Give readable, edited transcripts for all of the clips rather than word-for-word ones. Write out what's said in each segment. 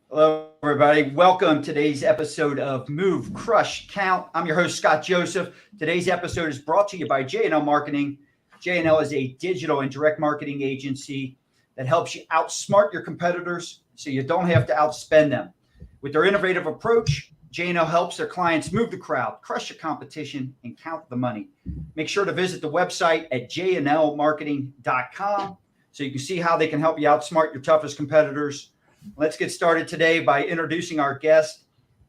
Hello, everybody. Welcome to today's episode of Move, Crush, Count. I'm your host, Scott Joseph. Today's episode is brought to you by J&L Marketing. J&L is a digital and direct marketing agency that helps you outsmart your competitors so you don't have to outspend them. With their innovative approach, J&L helps their clients move the crowd, crush the competition, and count the money. Make sure to visit the website at jnlmarketing.com so you can see how they can help you outsmart your toughest competitors. Let's get started today by introducing our guest.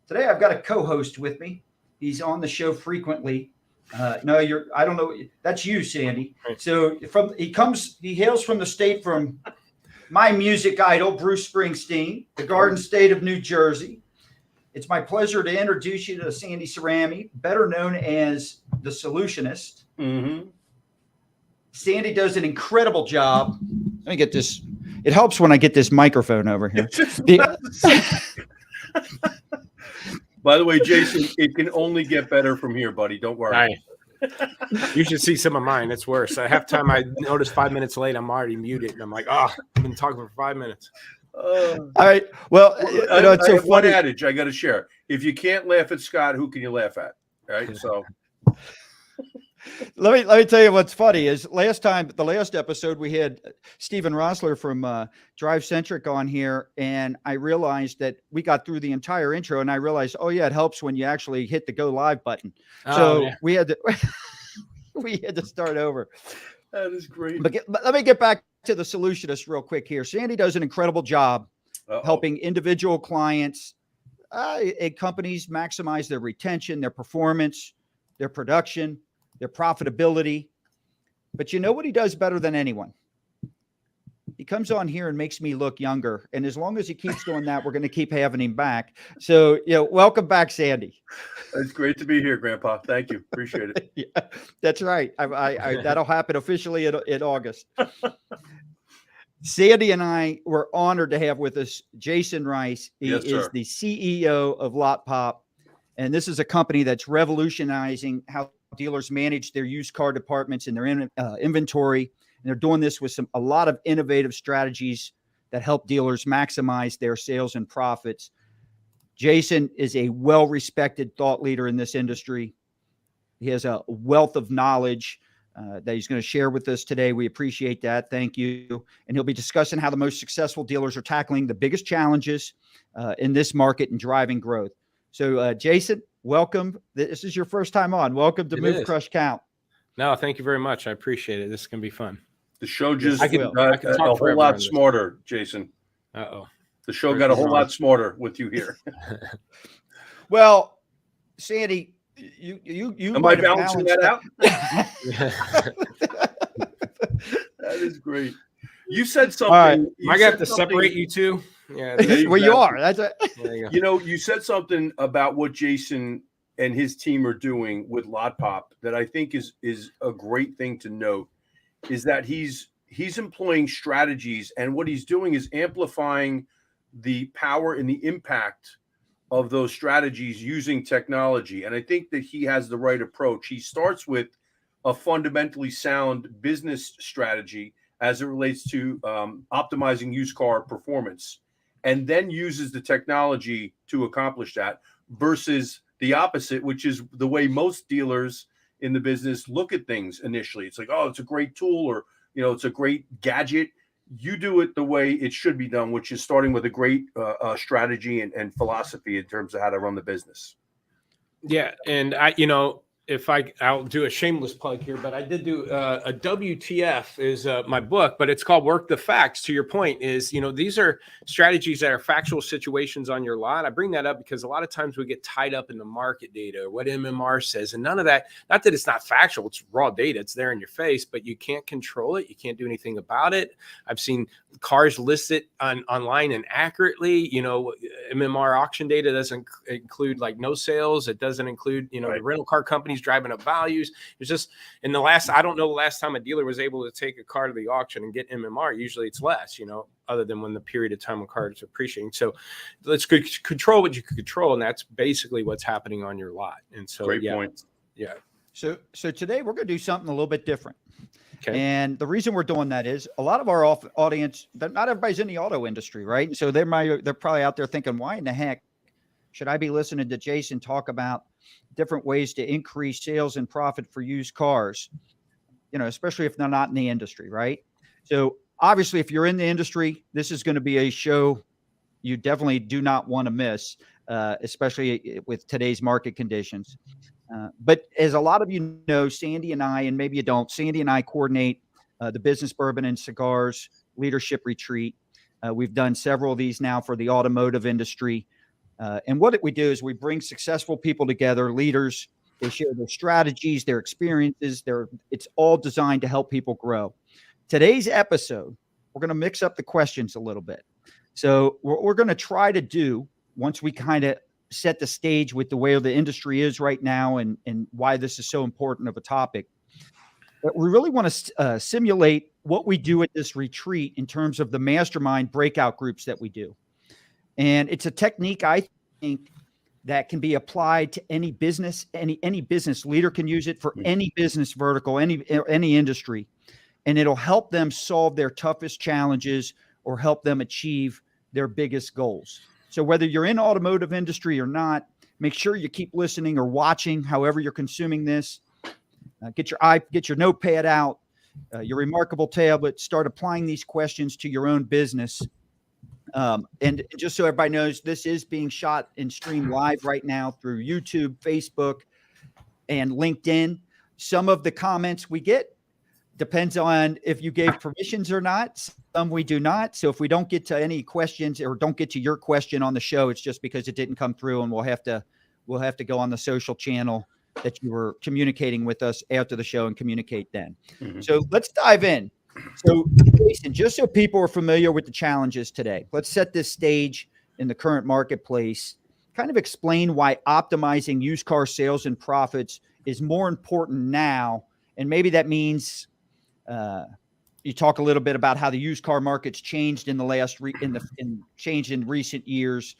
Today, I've got a co-host with me. He's on the show frequently. I don't know. That's you, Sandy. So he hails from the state from my music idol, Bruce Springsteen, the Garden State of New Jersey. It's my pleasure to introduce you to Sandy Cerami, better known as the Solutionist. Mm-hmm. Sandy does an incredible job. Let me get this. It helps when I get this microphone over here. By the way, Jason, it can only get better from here, buddy. Don't worry. You should see some of mine. It's worse. Half time I notice 5 minutes late, I'm already muted. And I'm like, I've been talking for 5 minutes. All right. Well, it's so funny. One adage I got to share. If you can't laugh at Scott, who can you laugh at? Right. So let me tell you what's funny is the last episode we had Steven Rosler from Drive Centric on here, and I realized that we got through the entire intro, and I realized, it helps when you actually hit the go live button. We had to we had to start over. That is great. But let me get back to the Solutionist real quick here. Sandy does an incredible job helping individual clients and companies maximize their retention, their performance, their production, their profitability. But you know what he does better than anyone? He comes on here and makes me look younger. And as long as he keeps doing that, we're going to keep having him back. So, welcome back, Sandy. It's great to be here, Grandpa. Thank you. Appreciate it. Yeah, that's right. I that'll happen officially in August. Sandy and I were honored to have with us Jasen Rice. He is the CEO of LotPop. And this is a company that's revolutionizing how dealers manage their used car departments and their inventory. And they're doing this with a lot of innovative strategies that help dealers maximize their sales and profits. Jasen is a well-respected thought leader in this industry. He has a wealth of knowledge that he's going to share with us today. We appreciate that. Thank you. And he'll be discussing how the most successful dealers are tackling the biggest challenges in this market and driving growth. So, Jasen, welcome. This is your first time on. Welcome to Move, Crush, Count. No, thank you very much. I appreciate it. This is going to be fun. The show just got a whole lot smarter, Jason. The show got a whole lot smarter with you here. Well, Sandy, you am I balancing that out? That is great. You said something. Right. I got to separate you two. Yeah, well, you are. That's it. You said something about what Jasen and his team are doing with LotPop that I think is a great thing to note. Is that he's employing strategies, and what he's doing is amplifying the power and the impact of those strategies using technology. And I think that he has the right approach. He starts with a fundamentally sound business strategy as it relates to optimizing used car performance, and then uses the technology to accomplish that versus the opposite, which is the way most dealers in the business look at things initially. It's like, it's a great tool, or, it's a great gadget. You do it the way it should be done, which is starting with a great strategy and philosophy in terms of how to run the business. Yeah. And I'll do a shameless plug here, but I did do a WTF is my book, but it's called Work the Facts. To your point is, these are strategies that are factual situations on your lot. I bring that up because a lot of times we get tied up in the market data or what MMR says, and none of that, not that it's not factual, it's raw data, it's there in your face, but you can't control it. You can't do anything about it. I've seen cars listed online inaccurately. MMR auction data doesn't include like no sales. It doesn't include, the rental car companies driving up values. It's just I don't know the last time a dealer was able to take a car to the auction and get MMR. Usually it's less, other than when the period of time when cars are appreciating. So let's control what you can control. And that's basically what's happening on your lot. And so, great point. Yeah. So today we're going to do something a little bit different. Okay. And the reason we're doing that is a lot of our audience, not everybody's in the auto industry, right? So they're probably out there thinking, why in the heck should I be listening to Jasen talk about different ways to increase sales and profit for used cars? Especially if they're not in the industry, right? So obviously, if you're in the industry, this is going to be a show you definitely do not want to miss, especially with today's market conditions. But as a lot of you know, Sandy and I, and maybe you don't, Sandy and I coordinate the Business Bourbon and Cigars Leadership Retreat. We've done several of these now for the automotive industry. And what we do is we bring successful people together, leaders. They share their strategies, their experiences. It's all designed to help people grow. Today's episode, we're going to mix up the questions a little bit. So what we're going to try to do, once we kind of set the stage with the way the industry is right now and why this is so important of a topic, but we really want to simulate what we do at this retreat in terms of the mastermind breakout groups that we do. And it's a technique, I think, that can be applied to any business. Any business leader can use it for any business vertical, any industry, and it'll help them solve their toughest challenges or help them achieve their biggest goals. So whether you're in automotive industry or not, make sure you keep listening or watching, however you're consuming this. Get your notepad out, your remarkable tablet, start applying these questions to your own business. And just so everybody knows, this is being shot and streamed live right now through YouTube, Facebook, and LinkedIn. Some of the comments we get depends on if you gave permissions or not. Some we do not. So if we don't get to any questions or don't get to your question on the show, it's just because it didn't come through, and we'll have to go on the social channel that you were communicating with us after the show and communicate then. Mm-hmm. So let's dive in. So, Jasen, just so people are familiar with the challenges today, let's set this stage in the current marketplace, kind of explain why optimizing used car sales and profits is more important now. And maybe that means you talk a little bit about how the used car market's changed in the changed in recent years,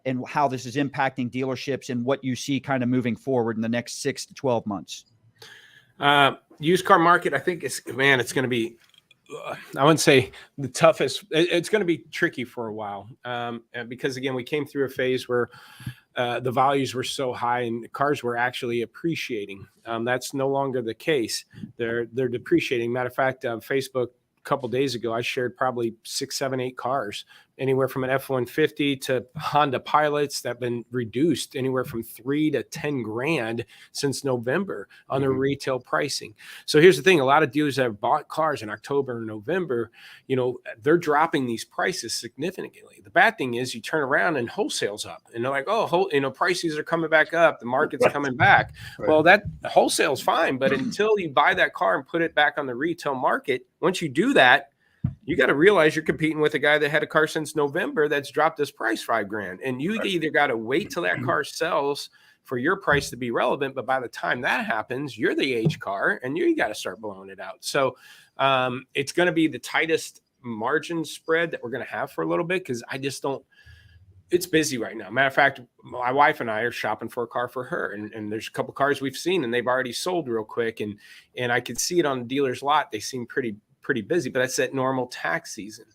and how this is impacting dealerships and what you see kind of moving forward in the next 6 to 12 months. Used car market, I think it's going to be, I wouldn't say the toughest. It's going to be tricky for a while. Because again, we came through a phase where the values were so high and cars were actually appreciating. That's no longer the case. They're depreciating. Matter of fact, Facebook a couple days ago, I shared probably 6, 7, 8 cars, anywhere from an F-150 to Honda Pilots that have been reduced anywhere from $3 to $10,000 since November on their retail pricing. So here's the thing. A lot of dealers that have bought cars in October and November, they're dropping these prices significantly. The bad thing is you turn around and wholesale's up and they're like, prices are coming back up. The market's coming back. Right. Well, that wholesale's fine. But until you buy that car and put it back on the retail market, once you do that, you got to realize you're competing with a guy that had a car since November that's dropped his price $5,000. And you either got to wait till that car sells for your price to be relevant. But by the time that happens, you're the age car and you got to start blowing it out. So it's going to be the tightest margin spread that we're going to have for a little bit, because it's busy right now. Matter of fact, my wife and I are shopping for a car for her. And there's a couple cars we've seen and they've already sold real quick. And I could see it on the dealer's lot. They seem pretty busy, but that's at normal tax season.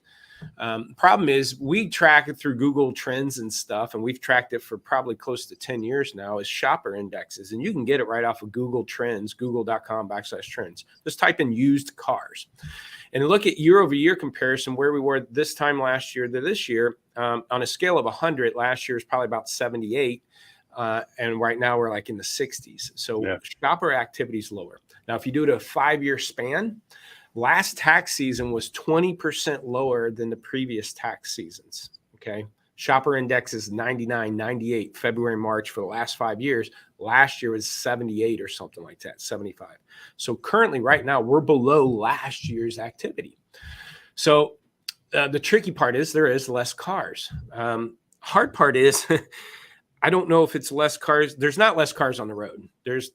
Problem is we track it through Google Trends and stuff, and we've tracked it for probably close to 10 years now as shopper indexes. And you can get it right off of Google Trends, google.com/trends. Just type in used cars and look at year-over-year comparison where we were this time last year to this year. On a scale of 100, last year is probably about 78. And right now we're like in the 60s. So shopper activity is lower. Now, if you do it a 5-year span, last tax season was 20% lower than the previous tax seasons. Okay. Shopper index is 99, 98, February, March for the last 5 years. Last year was 78 or something like that, 75. So currently right now we're below last year's activity. So the tricky part is there is less cars. Hard part is I don't know if it's less cars. There's not less cars on the road. There's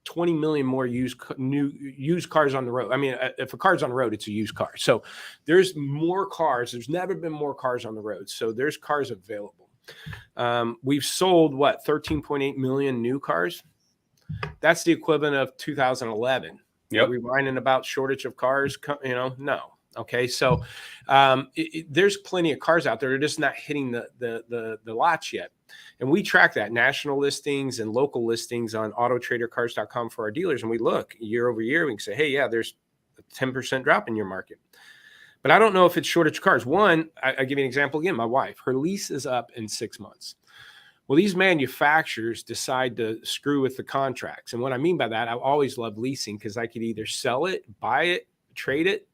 20 million more used cars on the road. I mean, if a car's on the road, it's a used car. So there's more cars. There's never been more cars on the road. So there's cars available. We've sold 13.8 million new cars. That's the equivalent of 2011. Yep. Are we whining about shortage of cars? No. Okay, so there's plenty of cars out there. They're just not hitting the lots yet. And we track that national listings and local listings on autotradercars.com for our dealers. And we look year over year. We can say, hey, yeah, there's a 10% drop in your market. But I don't know if it's shortage of cars. One, I give you an example again. My wife, her lease is up in 6 months. Well, these manufacturers decide to screw with the contracts. And what I mean by that, I always loved leasing because I could either sell it, buy it, trade it,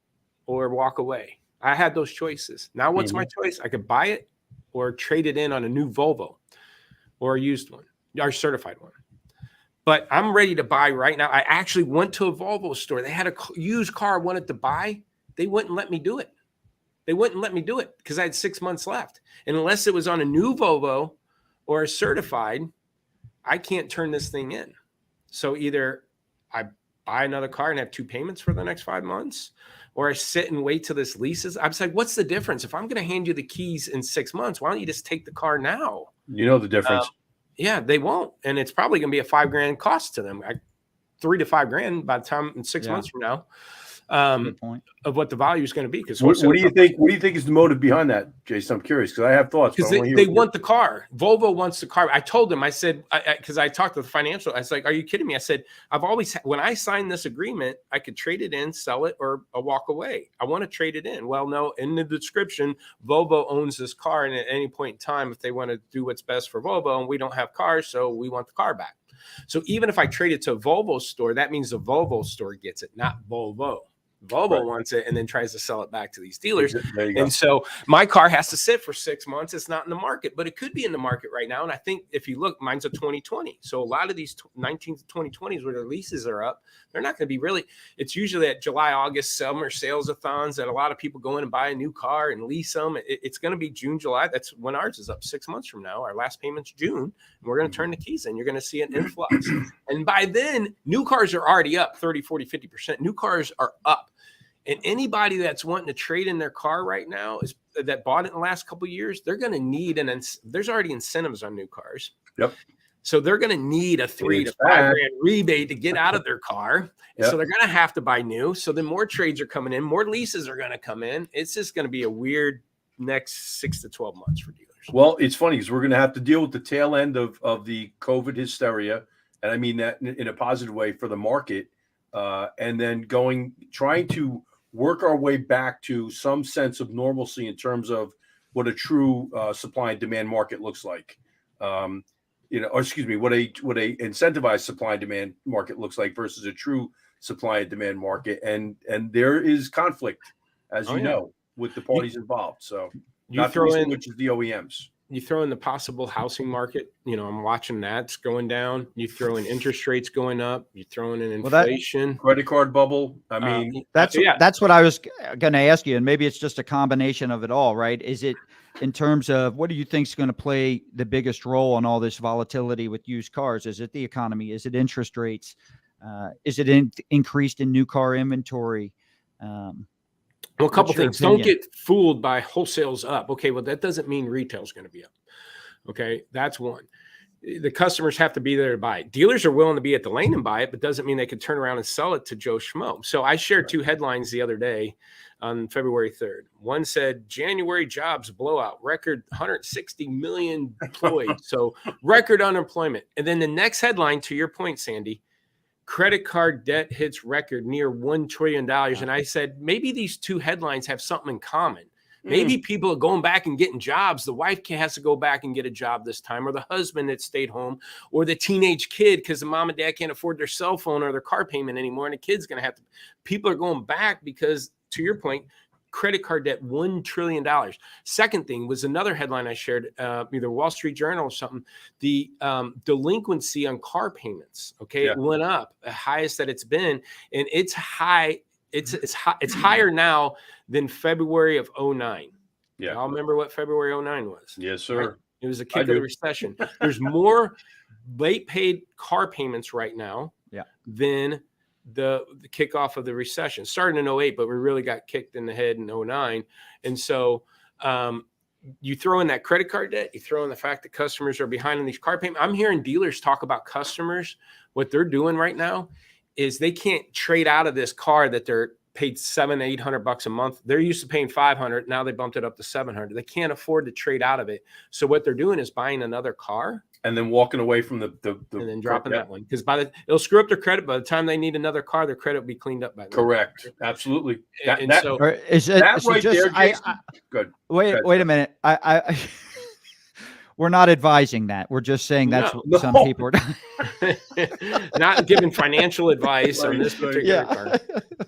or walk away. I had those choices. Now what's my choice? I could buy it or trade it in on a new Volvo or a used one, or certified one. But I'm ready to buy right now. I actually went to a Volvo store. They had a used car I wanted to buy. They wouldn't let me do it. They wouldn't let me do it because I had 6 months left. And unless it was on a new Volvo or a certified, I can't turn this thing in. So either I buy another car and have 2 payments for the next 5 months, or I sit and wait till this lease is. I was like, what's the difference? If I'm going to hand you the keys in 6 months, why don't you just take the car now? You know the difference. Yeah, they won't. And it's probably going to be a $5,000 cost to them. $3,000 to $5,000 by the time in 6 months from now. Good point. Of what the value is going to be. Because what do you think? What do you think is the motive behind that, Jason? I'm curious because I have thoughts. Because they want the car. Volvo wants the car. I told them. I said, because I talked to the financial. I was like, "Are you kidding me?" I said, "I've always when I signed this agreement, I could trade it in, sell it, or walk away. I want to trade it in." Well, no. In the description, Volvo owns this car, and at any point in time, if they want to do what's best for Volvo, and we don't have cars, so we want the car back. So even if I trade it to a Volvo store, that means the Volvo store gets it, not Volvo. Volvo wants it and then tries to sell it back to these dealers. And so my car has to sit for 6 months. It's not in the market, but it could be in the market right now. And I think if you look, mine's a 2020. So a lot of these 19 to 2020s where their leases are up, they're not going to be really, it's usually at July, August, summer sales-a-thons that a lot of people go in and buy a new car and lease them. It's going to be June, July. That's when ours is up 6 months from now. Our last payment's June. And we're going to turn the keys in. You're going to see an influx. And by then, new cars are already up 30, 40, 50%. New cars are up. And anybody that's wanting to trade in their car right now is that bought it in the last couple of years, they're going to need there's already incentives on new cars. Yep. So they're going to need a $3,000 to $5,000 rebate to get out of their car. Yep. So they're going to have to buy new. So then more trades are coming in, more leases are going to come in. It's just going to be a weird next 6 to 12 months for dealers. Well, it's funny because we're going to have to deal with the tail end of the COVID hysteria. And I mean that in a positive way for the market. And then trying to work our way back to some sense of normalcy in terms of what a true supply and demand market looks like. What a incentivized supply and demand market looks like versus a true supply and demand market. And there is conflict, as you know, with the parties involved. So you throw in, which is the OEMs. You throw in the possible housing market. I'm watching that's going down. You throw in interest rates going up. You throw in inflation, credit card bubble. I mean, that's what I was going to ask you, and maybe it's just a combination of it all, right? Is it in terms of what do you think is going to play the biggest role on all this volatility with used cars? Is it the economy? Is it interest rates? Is it increased in new car inventory? Well, a couple things. Opinion? Don't get fooled by wholesale's up. Okay, well, that doesn't mean retail's going to be up. Okay, that's one. The customers have to be there to buy it. Dealers are willing to be at the lane and buy it, but doesn't mean they can turn around and sell it to Joe Schmo. So I shared 2 headlines the other day on February 3rd. One said, January jobs blowout, record 160 million employed. So record unemployment. And then the next headline, to your point, Sandy, credit card debt hits record near $1 trillion. And I said, maybe these 2 headlines have something in common. Maybe people are going back and getting jobs. The wife has to go back and get a job this time, or the husband that stayed home, or the teenage kid because the mom and dad can't afford their cell phone or their car payment anymore. And the kid's going to have to, people are going back because, to your point, credit card debt, $1 trillion. Second thing was another headline I shared, either Wall Street Journal or something. The delinquency on car payments. Okay. It went up, the highest that it's been, and it's high. It's higher now than February of 2009. Yeah. Y'all remember what February 2009 was? Yes, sir. Right? It was a kick of the recession. There's more late paid car payments right now than the kickoff of the recession. Started in 2008, but we really got kicked in the head in 2009. And so you throw in that credit card debt, you throw in the fact that customers are behind on these car payments. I'm hearing dealers talk about customers, what they're doing right now is they can't trade out of this car that they're paid $700-800 a month. They're used to paying $500. Now they bumped it up to $700. They can't afford to trade out of it. So what they're doing is buying another car and then walking away from the and then dropping that one, because it'll screw up their credit. By the time they need another car, their credit will be cleaned up by then. Correct. Absolutely. So good. Wait a minute. We're not advising that. We're just saying that's what some people are not giving financial advice on this particular car.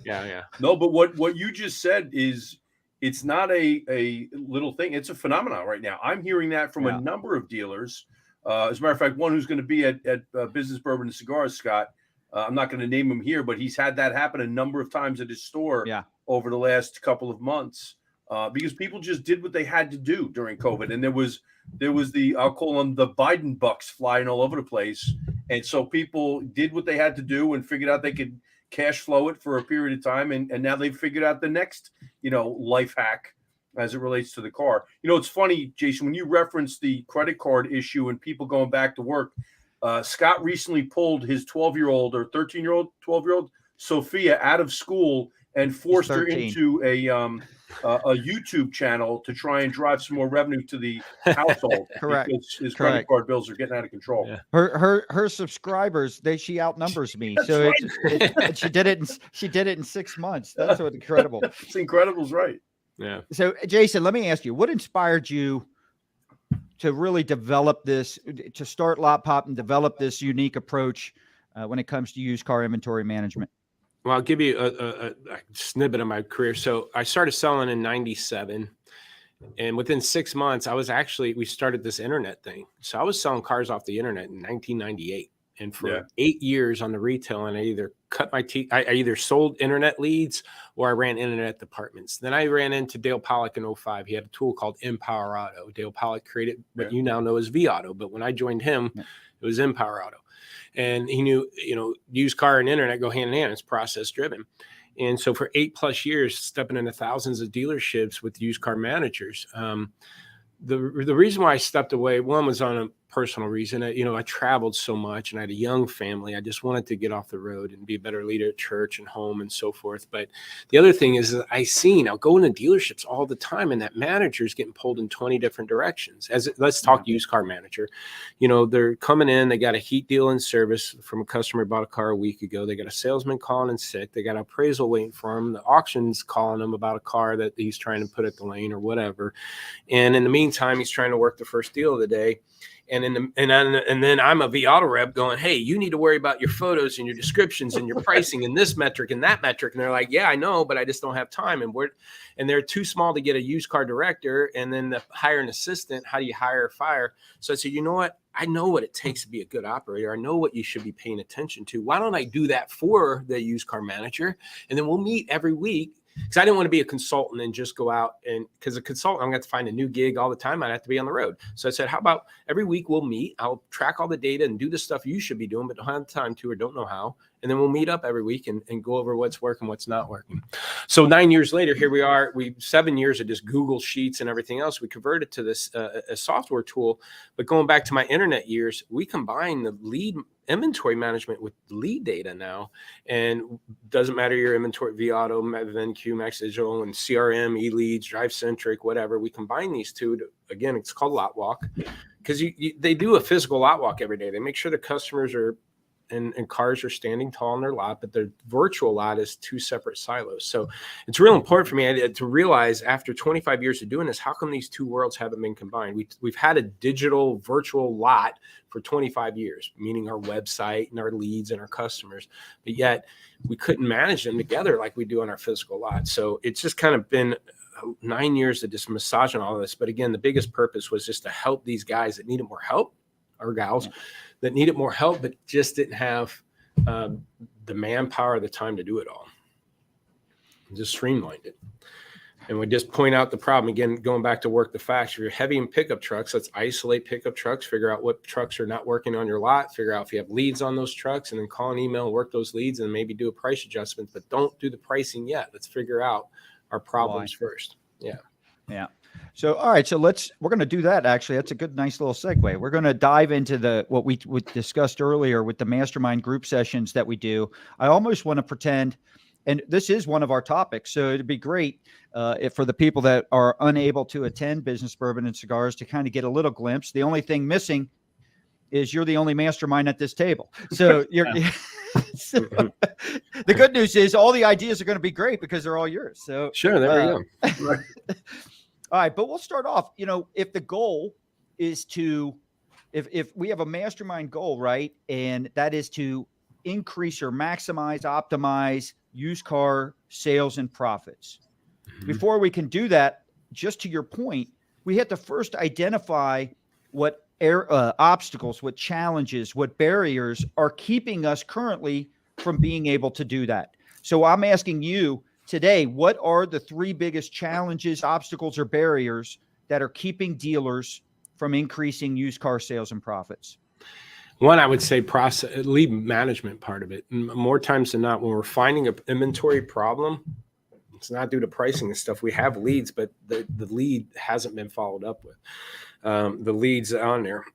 Yeah. No, but what you just said is, it's not a little thing. It's a phenomenon right now. I'm hearing that from a number of dealers. As a matter of fact, one who's going to be at Business Bourbon and Cigars, Scott. I'm not going to name him here, but he's had that happen a number of times at his store over the last couple of months, because people just did what they had to do during COVID. And there was the, I'll call them the Biden bucks flying all over the place. And so people did what they had to do and figured out they could cash flow it for a period of time. And now they've figured out the next, life hack as it relates to the car. It's funny, Jason, when you referenced the credit card issue and people going back to work, Scott recently pulled his 12-year-old or 13-year-old, 12-year-old Sophia out of school and forced her into a YouTube channel to try and drive some more revenue to the household. Correct. Because his credit card bills are getting out of control. Yeah. Her subscribers, she outnumbers me. So she did it in 6 months. That's what's incredible. It's Incredible's right. Yeah. So Jason, let me ask you, what inspired you to really develop this, to start LotPop and develop this unique approach when it comes to used car inventory management? Well, I'll give you a snippet of my career. So I started selling in 97. And within 6 months, we started this internet thing. So I was selling cars off the internet in 1998. And for 8 years on the retail, and I either cut my teeth, I either sold internet leads or I ran internet departments. Then I ran into Dale Pollock in 05. He had a tool called Empower Auto. Dale Pollock created what you now know as V-Auto. But when I joined him, it was Empower Auto. And he knew, used car and internet go hand in hand. It's process driven. And so for 8+ years, stepping into thousands of dealerships with used car managers, the reason why I stepped away, one was on a personal reason. I traveled so much and I had a young family. I just wanted to get off the road and be a better leader at church and home and so forth. But the other thing is that I'll go into dealerships all the time, and that manager is getting pulled in 20 different directions. Let's talk used car manager. They're coming in, they got a heat deal in service from a customer who bought a car a week ago. They got a salesman calling in sick. They got an appraisal waiting for him. The auction's calling him about a car that he's trying to put at the lane or whatever. And in the meantime, he's trying to work the first deal of the day. And then I'm a V-Auto rep going, hey, you need to worry about your photos and your descriptions and your pricing and this metric and that metric. And they're like, yeah, I know, but I just don't have time. And they're too small to get a used car director and then to hire an assistant. How do you hire or fire? So I said, you know what? I know what it takes to be a good operator. I know what you should be paying attention to. Why don't I do that for the used car manager? And then we'll meet every week. Because I didn't want to be a consultant and just go out because a consultant, I'm going to have to find a new gig all the time. I'd have to be on the road. So I said, how about every week we'll meet, I'll track all the data and do the stuff you should be doing, but don't have time to or don't know how. And then we'll meet up every week and go over what's working, what's not working. So 9 years later, here we are. 7 years of just Google Sheets and everything else. We converted to this a software tool. But going back to my internet years, we combine the lead inventory management with lead data now. And doesn't matter your inventory, V-Auto, VenQ, Max Digital, and CRM, eLeads, DriveCentric, whatever. We combine these two to, again, it's called Lot Walk, because they do a physical lot walk every day. They make sure the customers are and cars are standing tall in their lot, but the virtual lot is two separate silos. So it's real important for me to realize after 25 years of doing this, how come these two worlds haven't been combined? We've had a digital virtual lot for 25 years, meaning our website and our leads and our customers, but yet we couldn't manage them together like we do on our physical lot. So it's just kind of been 9 years of just massaging all of this. But again, the biggest purpose was just to help these guys that needed more help, or gals that needed more help, but just didn't have the manpower or the time to do it all. Just streamlined it. And we just point out the problem. Again, going back to work the facts, if you're heavy in pickup trucks, let's isolate pickup trucks, figure out what trucks are not working on your lot, figure out if you have leads on those trucks, and then call an email, work those leads, and maybe do a price adjustment, but don't do the pricing yet. Let's figure out our problems first. Yeah. Yeah. So, all right. So we're going to do that. Actually, that's a good, nice little segue. We're going to dive into what we discussed earlier with the mastermind group sessions that we do. I almost want to pretend, and this is one of our topics. So it'd be great if for the people that are unable to attend Business Bourbon and Cigars to kind of get a little glimpse. The only thing missing is you're the only mastermind at this table. So so, the good news is all the ideas are going to be great because they're all yours. So sure, there we go. Right. All right, but we'll start off, if the goal is if we have a mastermind goal, right? And that is to increase or maximize, optimize used car sales and profits. Mm-hmm. Before we can do that, just to your point, we have to first identify what obstacles, what challenges, what barriers are keeping us currently from being able to do that. So I'm asking you today, what are the 3 biggest challenges, obstacles, or barriers that are keeping dealers from increasing used car sales and profits? One, I would say lead management part of it. More times than not, when we're finding an inventory problem, it's not due to pricing and stuff. We have leads, but the lead hasn't been followed up with. The leads on there.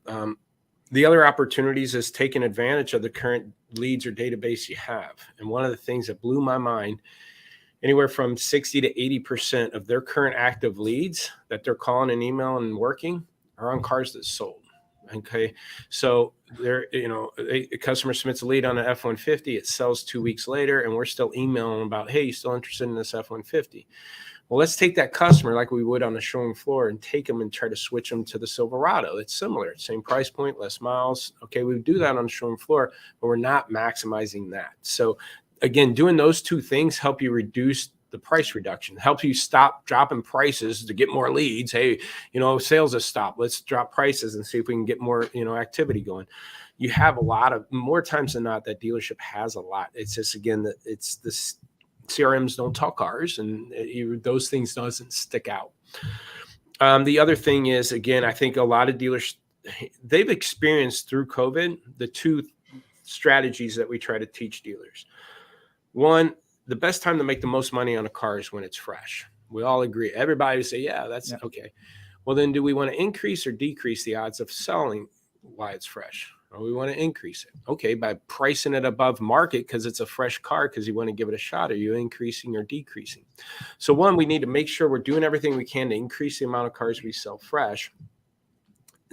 The other opportunities is taking advantage of the current leads or database you have. And one of the things that blew my mind, anywhere from 60 to 80% of their current active leads that they're calling and emailing and working are on cars that sold. Okay. So a customer submits a lead on an F-150, it sells 2 weeks later, and we're still emailing about, hey, you still interested in this F-150? Well, let's take that customer like we would on the showroom floor and take them and try to switch them to the Silverado. It's similar, same price point, less miles. Okay. We do that on the showroom floor, but we're not maximizing that. So again, doing those 2 things help you reduce the price reduction, helps you stop dropping prices to get more leads. Hey, sales have stopped. Let's drop prices and see if we can get more, activity going. You have a lot of, more times than not, that dealership has a lot. It's just, again, that it's this CRMs don't talk cars, and those things doesn't stick out. The other thing is, again, I think a lot of dealers, they've experienced through COVID, the 2 strategies that we try to teach dealers. One, the best time to make the most money on a car is when it's fresh. We all agree. Everybody would say, yeah, that's okay. Well, then do we want to increase or decrease the odds of selling while it's fresh? Or we want to increase it? Okay, by pricing it above market because it's a fresh car because you want to give it a shot. Are you increasing or decreasing? So one, we need to make sure we're doing everything we can to increase the amount of cars we sell fresh.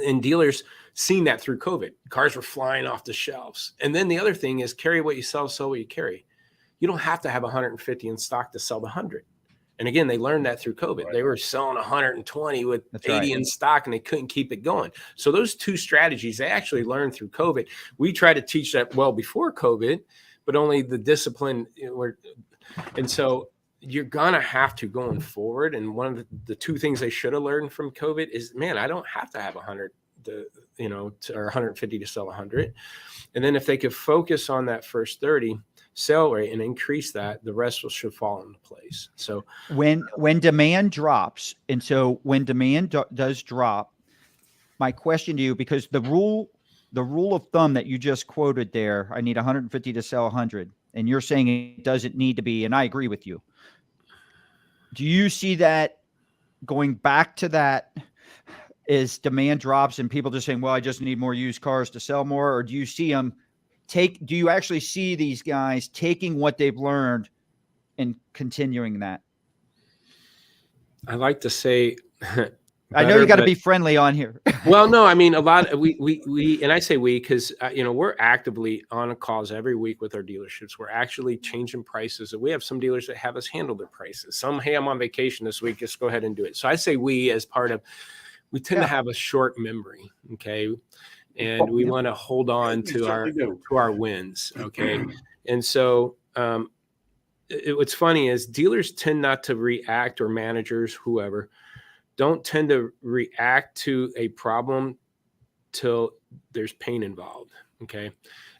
And dealers seen that through COVID. Cars were flying off the shelves. And then the other thing is carry what you sell what you carry. You don't have to have 150 in stock to sell the 100. And again, they learned that through COVID. Right. They were selling 120 with 80 in stock, and they couldn't keep it going. So those 2 strategies, they actually learned through COVID. We tried to teach that well before COVID, but only the discipline. And so you're going to have to going forward. And one of the 2 things they should have learned from COVID is, man, I don't have to have 100 or 150 to sell 100. And then if they could focus on that first 30, sell rate and increase that, the rest should fall into place. So when demand drops, and so when demand does drop, my question to you, because the rule of thumb that you just quoted there, I need 150 to sell 100, and you're saying it doesn't need to be, and I agree with you. Do you see that going back to that as demand drops and people just saying, well, I just need more used cars to sell more? Or do you see them do you actually see these guys taking what they've learned and continuing that? I like to say, I know you got to be friendly on here. Well, no, I mean, a lot of we, and I say we, because, we're actively on calls every week with our dealerships. We're actually changing prices. We have some dealers that have us handle their prices. Some, hey, I'm on vacation this week, just go ahead and do it. So I say we as part of, we tend to have a short memory. Okay. And we want to hold on to our wins. Okay. And so what's funny is dealers tend not to react, or managers, whoever, don't tend to react to a problem till there's pain involved. Okay.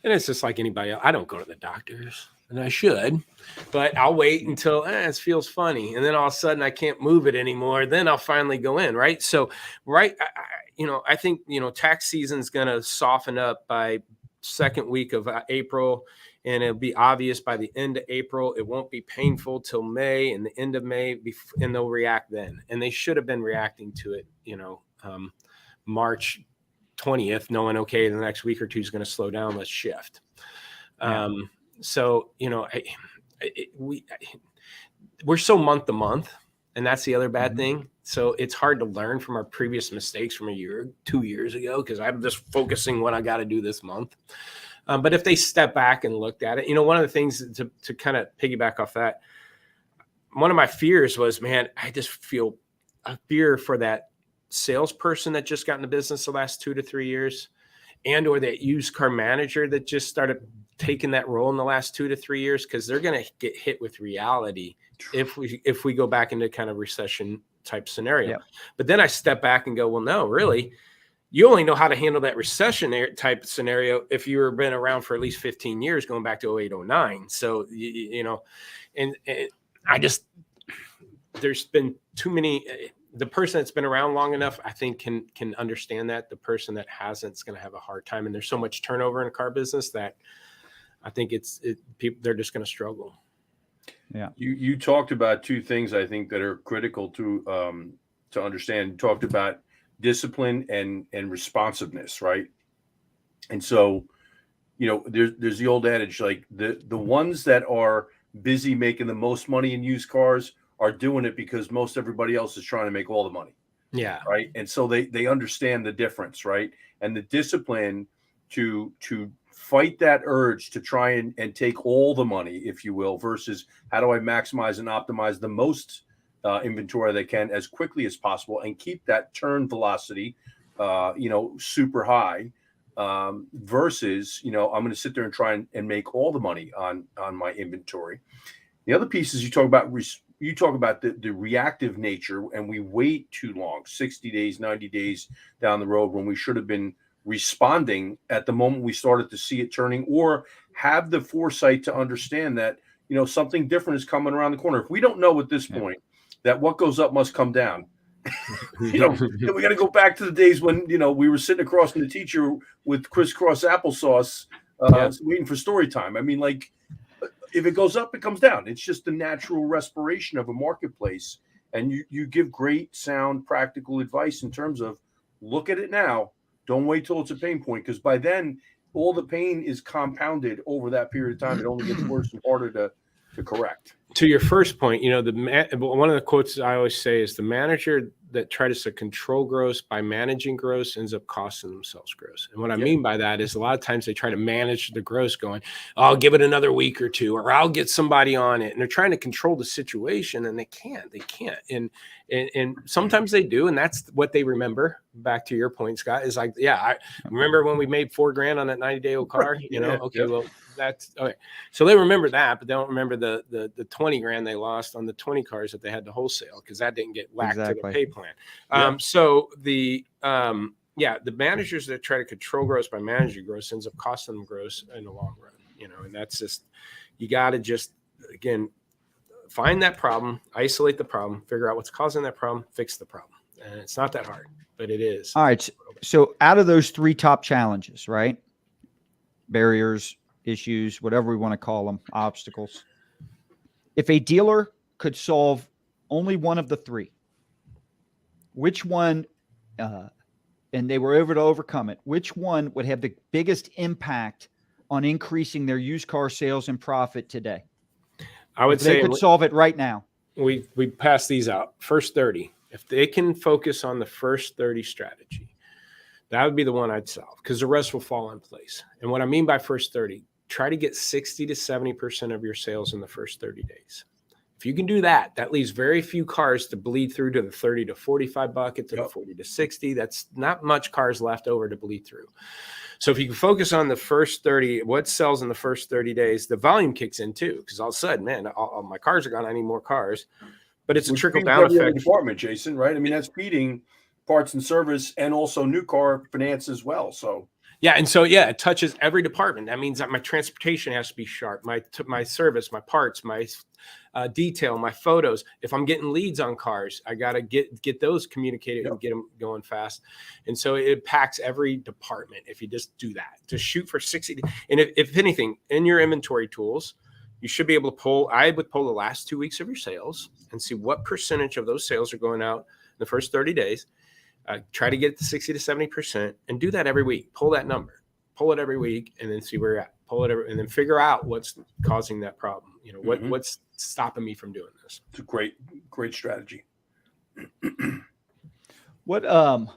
And it's just like anybody else. I don't go to the doctors, and I should, but I'll wait until it feels funny. And then all of a sudden I can't move it anymore. Then I'll finally go in. Right. So, I think, tax season's going to soften up by second week of April. and it'll be obvious by the end of April. It won't be painful till May, and the end of May, and they'll react then. And they should have been reacting to it, March 20th, knowing, okay, the next week or two is going to slow down. Let's shift. Yeah. So, we're so month to month, and that's the other bad thing. So it's hard to learn from our previous mistakes from 2 years ago, because I'm just focusing what I got to do this month. But if they step back and looked at it, one of the things to kind of piggyback off that, one of my fears was, man, I just feel a fear for that salesperson that just got in the business the last 2 to 3 years, and or that used car manager that just started taking that role in the last 2 to 3 years, because they're going to get hit with reality if we go back into kind of recession type scenario. Yeah. But then I step back and go, well, no, really, you only know how to handle that recession type scenario if you've been around for at least 15 years, going back to 08, 09. So, and I just, there's been too many. The person that's been around long enough, I think, can understand that. The person that hasn't is going to have a hard time. And there's so much turnover in the car business that I think people, they're just going to struggle. Yeah. You talked about two things I think that are critical to understand. You talked about discipline and responsiveness, right? And so, there's the old adage, like the ones that are busy making the most money in used cars are doing it because most everybody else is trying to make all the money. Yeah. Right. And so they understand the difference, right? And the discipline to fight that urge to try and take all the money, if you will, versus how do I maximize and optimize the most inventory they can as quickly as possible and keep that turn velocity, super high, versus, I'm going to sit there and try and make all the money on my inventory. The other piece is you talk about the reactive nature, and we wait too long, 60 days, 90 days down the road, when we should have been responding at the moment we started to see it turning, or have the foresight to understand that, something different is coming around the corner. If we don't know at this point that what goes up must come down, we got to go back to the days when, we were sitting across from the teacher with crisscross applesauce, waiting for story time. I mean, like, if it goes up, it comes down. It's just the natural respiration of a marketplace. And you give great, sound, practical advice in terms of look at it now. Don't wait till it's a pain point, because by then all the pain is compounded over that period of time. It only gets worse and harder to correct. To your first point, one of the quotes I always say is the manager that tries to control gross by managing gross ends up costing themselves gross. And what I mean by that is a lot of times they try to manage the gross, going, I'll give it another week or two, or I'll get somebody on it. And they're trying to control the situation, and they can't. And sometimes they do. And that's what they remember. Back to your point, Scott, is like, I remember when we made $4,000 on that 90-day-old car, well, that's okay. So they remember that, but they don't remember the $20,000 they lost on the 20 cars that they had to wholesale, because that didn't get whacked to the pay plan. So the managers that try to control gross by managing gross ends up costing them gross in the long run, and that's just, you got to just, again, find that problem, isolate the problem, figure out what's causing that problem, fix the problem. And it's not that hard, but it is. All right. So out of those 3 top challenges, right? Barriers, issues, whatever we want to call them, obstacles. If a dealer could solve only one of the 3, which one, and they were able to overcome it, which one would have the biggest impact on increasing their used car sales and profit today? I would say they could solve it right now. We pass these out. First 30. If they can focus on the first 30 strategy, that would be the one I'd solve, because the rest will fall in place. And what I mean by first 30, try to get 60 to 70% of your sales in the first 30 days. If you can do that, that leaves very few cars to bleed through to the 30 to 45 bucket, to the 40 to 60. That's not much cars left over to bleed through. So if you can focus on the first 30, what sells in the first 30 days, the volume kicks in too, because all of a sudden, man, all my cars are gone. I need more cars. But it's a trickle down effect. Department, Jason, right? I mean, that's feeding parts and service and also new car finance as well. So Yeah. And so, yeah, it touches every department. That means that my transportation has to be sharp, my service, my parts, my detail, my photos. If I'm getting leads on cars, I got to get those communicated and get them going fast. And so it impacts every department if you just do that. To shoot for 60. And if anything, in your inventory tools, you should be able to I would pull the last 2 weeks of your sales and see what percentage of those sales are going out in the first 30 days. Try to get it to 60 to 70% and do that every week. Pull that number, pull it every week, and then see where you're at. Pull it and then figure out what's causing that problem. You know, what's stopping me from doing this. It's a great strategy. All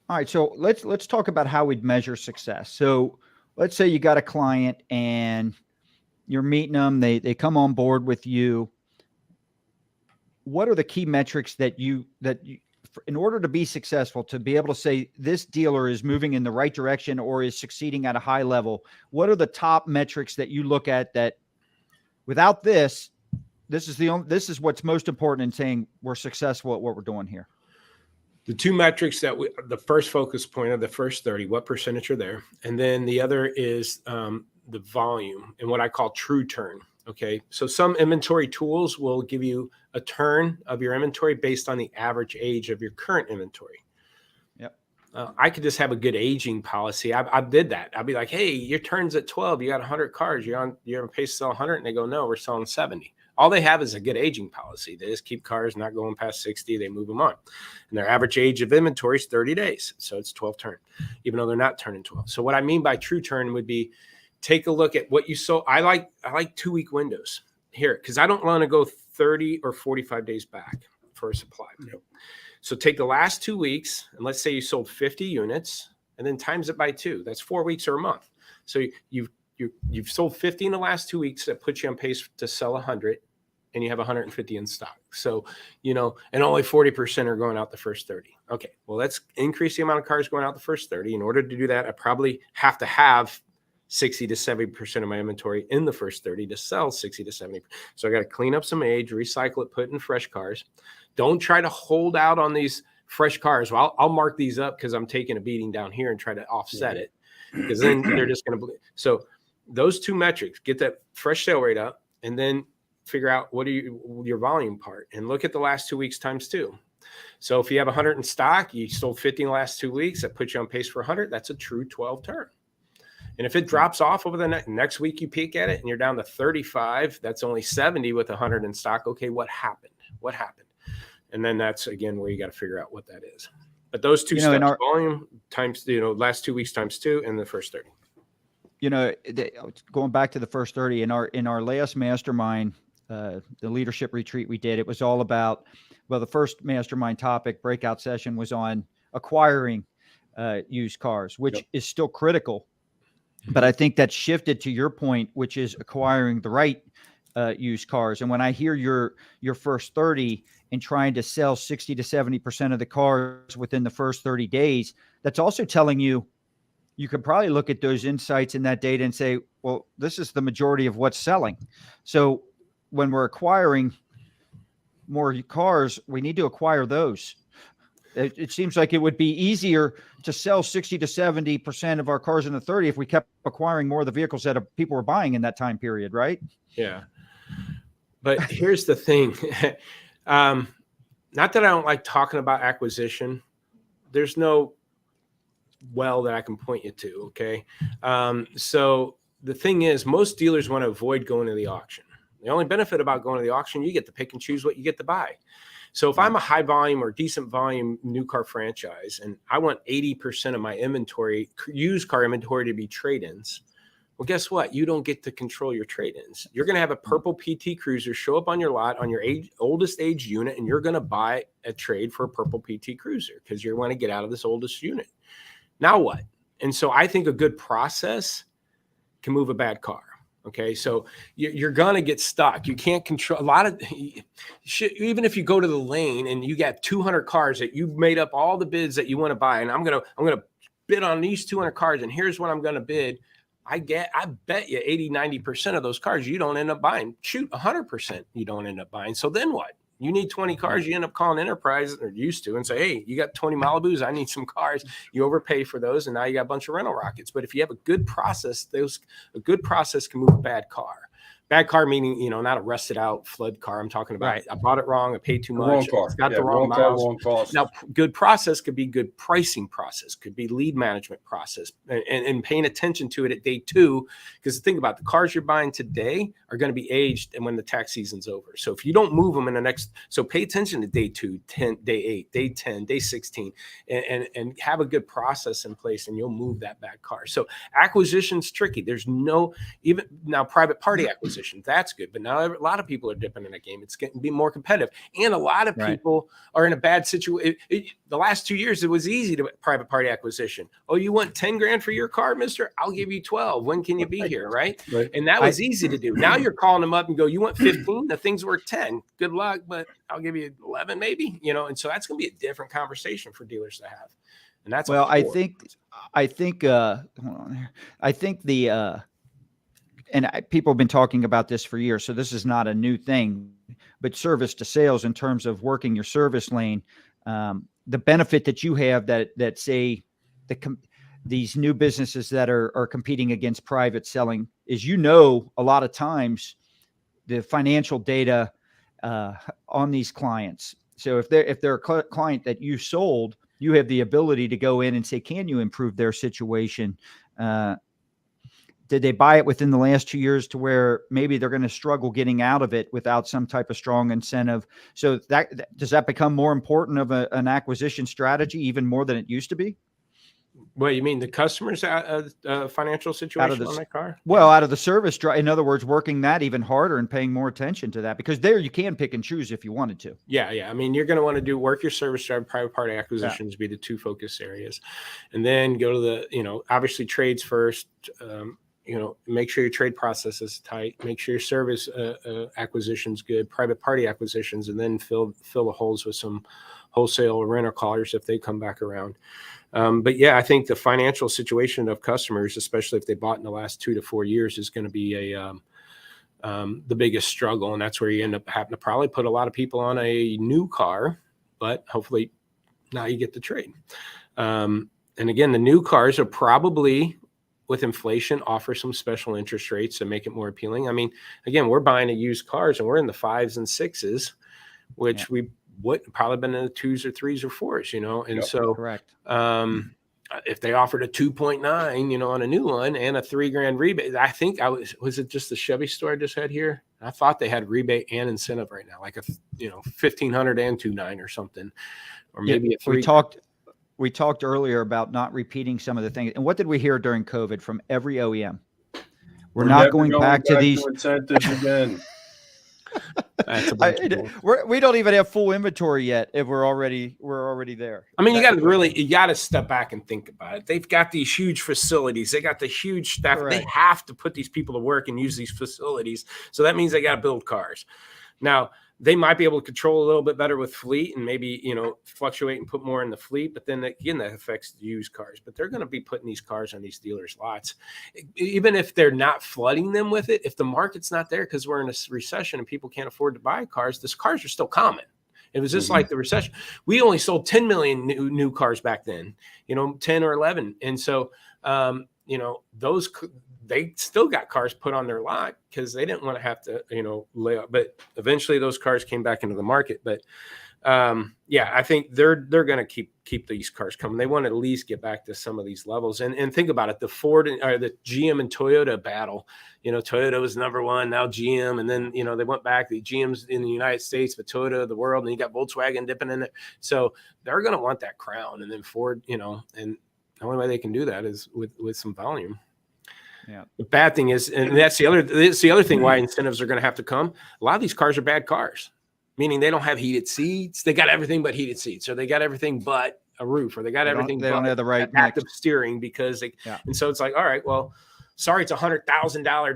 right. So let's talk about how we'd measure success. So let's say you got a client and you're meeting them. They come on board with you. What are the key metrics that you in order to be successful, to be able to say this dealer is moving in the right direction or is succeeding at a high level? What are the top metrics that you look at that without this is what's most important in saying we're successful at what we're doing here? The two metrics the first focus point of the first 30, what percentage are there? And then the other is the volume and what I call true turn. Okay. So some inventory tools will give you a turn of your inventory based on the average age of your current inventory. Yep. I could just have a good aging policy. I did that. I'd be like, hey, your turn's at 12. You got 100 cars. You're on pace to sell 100. And they go, no, we're selling 70. All they have is a good aging policy. They just keep cars not going past 60. They move them on. And their average age of inventory is 30 days. So it's 12 turn, even though they're not turning 12. So what I mean by true turn would be take a look at what you sold. I like 2-week windows here because I don't want to go 30 or 45 days back for a supply. Yep. So take the last 2 weeks and let's say you sold 50 units and then times it by 2. That's 4 weeks or a month. So you've sold 50 in the last 2 weeks. That puts you on pace to sell 100 and you have 150 in stock. So, and only 40% are going out the first 30. Okay. Well, let's increase the amount of cars going out the first 30. In order to do that, I probably have to have 60 to 70% of my inventory in the first 30 to sell 60 to 70. So I got to clean up some age, recycle it, put in fresh cars. Don't try to hold out on these fresh cars. Well, I'll mark these up because I'm taking a beating down here and try to offset it because then they're just going to bleed. So those two metrics, get that fresh sale rate up and then figure out your volume part and look at the last 2 weeks times 2. So if you have 100 in stock, you sold 50 in the last 2 weeks, that puts you on pace for 100. That's a true 12 turn. And if it drops off over the next week, you peek at it and you're down to 35, that's only 70 with 100 in stock. Okay, what happened? And then that's, again, where you got to figure out what that is. But those two steps, volume times, last 2 weeks times 2 and the first 30. Going back to the first 30, in our last mastermind, the leadership retreat we did, it was all about, the first mastermind topic breakout session was on acquiring used cars, which is still critical. But I think that shifted to your point, which is acquiring the right used cars. And when I hear your first 30 and trying to sell 60 to 70% of the cars within the first 30 days, that's also telling you could probably look at those insights in that data and say, well, this is the majority of what's selling. So when we're acquiring more cars, we need to acquire those. It seems like it would be easier to sell 60 to 70% of our cars in the 30 if we kept acquiring more of the vehicles that people were buying in that time period, right? Yeah. But here's the thing. Not that I don't like talking about acquisition. There's no well that I can point you to, okay? So the thing is, most dealers want to avoid going to the auction. The only benefit about going to the auction, you get to pick and choose what you get to buy. So if I'm a high volume or decent volume new car franchise and I want 80% of my inventory, used car inventory, to be trade-ins, well, guess what? You don't get to control your trade-ins. You're going to have a purple PT Cruiser show up on your lot on your oldest age unit, and you're going to buy a trade for a purple PT Cruiser because you want to get out of this oldest unit. Now what? And so I think a good process can move a bad car. Okay, so you're going to get stuck. You can't control a lot of shit. Even if you go to the lane and you got 200 cars that you've made up all the bids that you want to buy, and I'm going to bid on these 200 cars, and here's what I'm going to bid. I bet you 80, 90% of those cars you don't end up buying. Shoot, 100% you don't end up buying. So then what? You need 20 cars, you end up calling Enterprise, or used to, and say, hey, you got 20 Malibus, I need some cars. You overpay for those, and now you got a bunch of rental rockets. But if you have a good process, a good process can move a bad car. Bad car meaning, you know, not a rusted out flood car. I'm talking about, I bought it wrong. I paid too much. It's got the wrong miles. Wrong cost. Now, good process could be good pricing process, could be lead management process, and paying attention to it at day 2. Because think about the cars you're buying today are going to be aged and when the tax season's over. So if you don't move them in the next, so pay attention to day 2, 10, day 8, day 10, day 16, and have a good process in place, and you'll move that bad car. So acquisition's tricky. There's no, even now, private party acquisition. That's good. But now a lot of people are dipping in that game. It's getting to be more competitive. And a lot of people are in a bad situation. The last 2 years, it was easy to private party acquisition. Oh, you want 10 grand for your car, mister? I'll give you 12. When can you be here? Right. And that was easy to do. Now you're calling them up and go, you want 15? The thing's worth 10. Good luck, but I'll give you 11 maybe, you know? And so that's going to be a different conversation for dealers to have. And that's, well, I think, hold on here. I think people have been talking about this for years, so this is not a new thing, but service to sales in terms of working your service lane, the benefit that you have that say these new businesses that are competing against private selling is, you know, a lot of times the financial data on these clients. So if they're a client that you sold, you have the ability to go in and say, can you improve their situation? Did they buy it within the last 2 years to where maybe they're going to struggle getting out of it without some type of strong incentive? So does that become more important of an acquisition strategy, even more than it used to be? Well, you mean the customer's financial situation on that car? Well, out of the service, in other words, working that even harder and paying more attention to that, because there you can pick and choose if you wanted to. Yeah. I mean, you're going to want to work your service drive, private party acquisitions be the 2 focus areas, and then go to the, you know, obviously trades first. You know, make sure your trade process is tight. Make sure your service acquisition's good, private party acquisitions, and then fill the holes with some wholesale renter callers if they come back around. But yeah, I think the financial situation of customers, especially if they bought in the last 2 to 4 years, is going to be the biggest struggle, and that's where you end up having to probably put a lot of people on a new car, but hopefully now you get the trade. And again, the new cars are probably, with inflation, offer some special interest rates to make it more appealing. I mean, again, we're buying used cars and we're in the 5s and 6s, which we would probably been in the 2s or 3s or 4s, you know? And so, correct. If they offered a 2.9, you know, on a new one and a $3,000 rebate, I think was it just the Chevy store I just had here? I thought they had rebate and incentive right now, like $1,500 and 2.9 or something, or maybe a 3. We talked earlier about not repeating some of the things. And what did we hear during COVID from every OEM? We're not going back to these incentives again. We don't even have full inventory yet if we're already there. I mean, you got to step back and think about it. They've got these huge facilities. They got the huge staff. Correct. They have to put these people to work and use these facilities. So that means they got to build cars. Now, they might be able to control a little bit better with fleet and maybe, you know, fluctuate and put more in the fleet. But then again, that affects the used cars. But they're going to be putting these cars on these dealers' lots, even if they're not flooding them with it. If the market's not there because we're in a recession and people can't afford to buy cars, these cars are still common. It was just like the recession. We only sold 10 million new cars back then, you know, 10 or 11. And so, you know, they still got cars put on their lot because they didn't want to have to, you know, lay up. But eventually those cars came back into the market. But yeah, I think they're going to keep these cars coming. They want to at least get back to some of these levels. And think about it, the Ford or the GM and Toyota battle. You know, Toyota was number 1, now GM, and then, you know, they went back. The GM's in the United States, but Toyota, the world, and you got Volkswagen dipping in it. So they're going to want that crown. And then Ford, you know, and the only way they can do that is with some volume. Yeah. The bad thing is, and that's the other thing why incentives are going to have to come. A lot of these cars are bad cars, meaning they don't have heated seats. They got everything but heated seats, or they got everything but a roof, or they got everything. They don't have the right active steering because and so it's like, all right, well, sorry, it's $100,000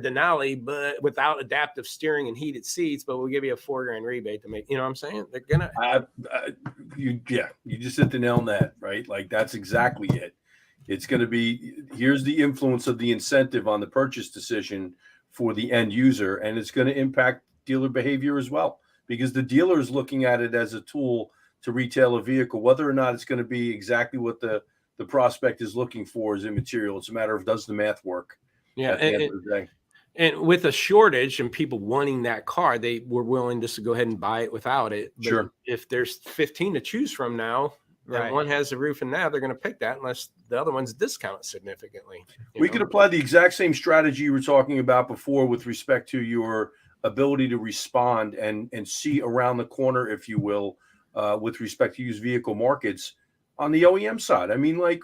Denali, but without adaptive steering and heated seats, but we'll give you a $4,000 rebate to make, you know what I'm saying? They're gonna, you just hit the nail on that, right? Like that's exactly it. It's going to be, here's the influence of the incentive on the purchase decision for the end user, and it's going to impact dealer behavior as well, because the dealer is looking at it as a tool to retail a vehicle. Whether or not it's going to be exactly what the prospect is looking for is immaterial. It's a matter of, does the math work? Yeah. At the end of the day. And with a shortage and people wanting that car, they were willing just to go ahead and buy it without it. But Sure. if there's 15 to choose from now, and one has the roof and nav, they're going to pick that unless the other one's discounted significantly. We could apply the exact same strategy you were talking about before with respect to your ability to respond and see around the corner, if you will, with respect to used vehicle markets on the OEM side. I mean, like,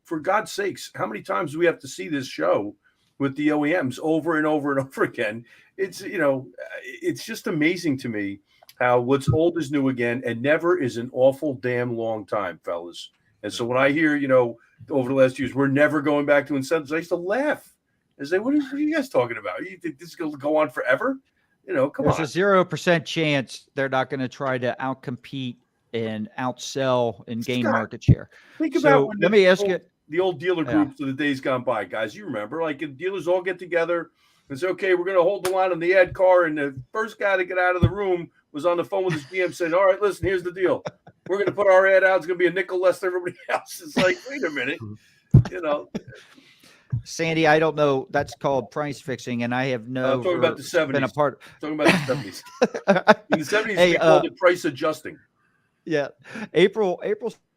for God's sakes, how many times do we have to see this show with the OEMs over and over and over again? It's, it's just amazing to me how what's old is new again, and never is an awful damn long time, fellas. And so when I hear, over the last years, we're never going back to incentives, I used to laugh. I say, what are you guys talking about? You think this is going to go on forever? Come on. There's a 0% chance they're not going to try to outcompete and outsell and gain market share. Think about let me ask you. The old dealer groups of the days gone by, guys. You remember, like, if dealers all get together and say, okay, we're going to hold the line on the ad car, and the first guy to get out of the room was on the phone with his GM saying, all right, listen, here's the deal. We're going to put our ad out. It's going to be a nickel less than everybody else. It's like, wait a minute, Sandy, I don't know. That's called price fixing, and I have no. I'm talking about the 70s. Been a part. Talking about the 70s. In the 70s, we called it price adjusting. Yeah. April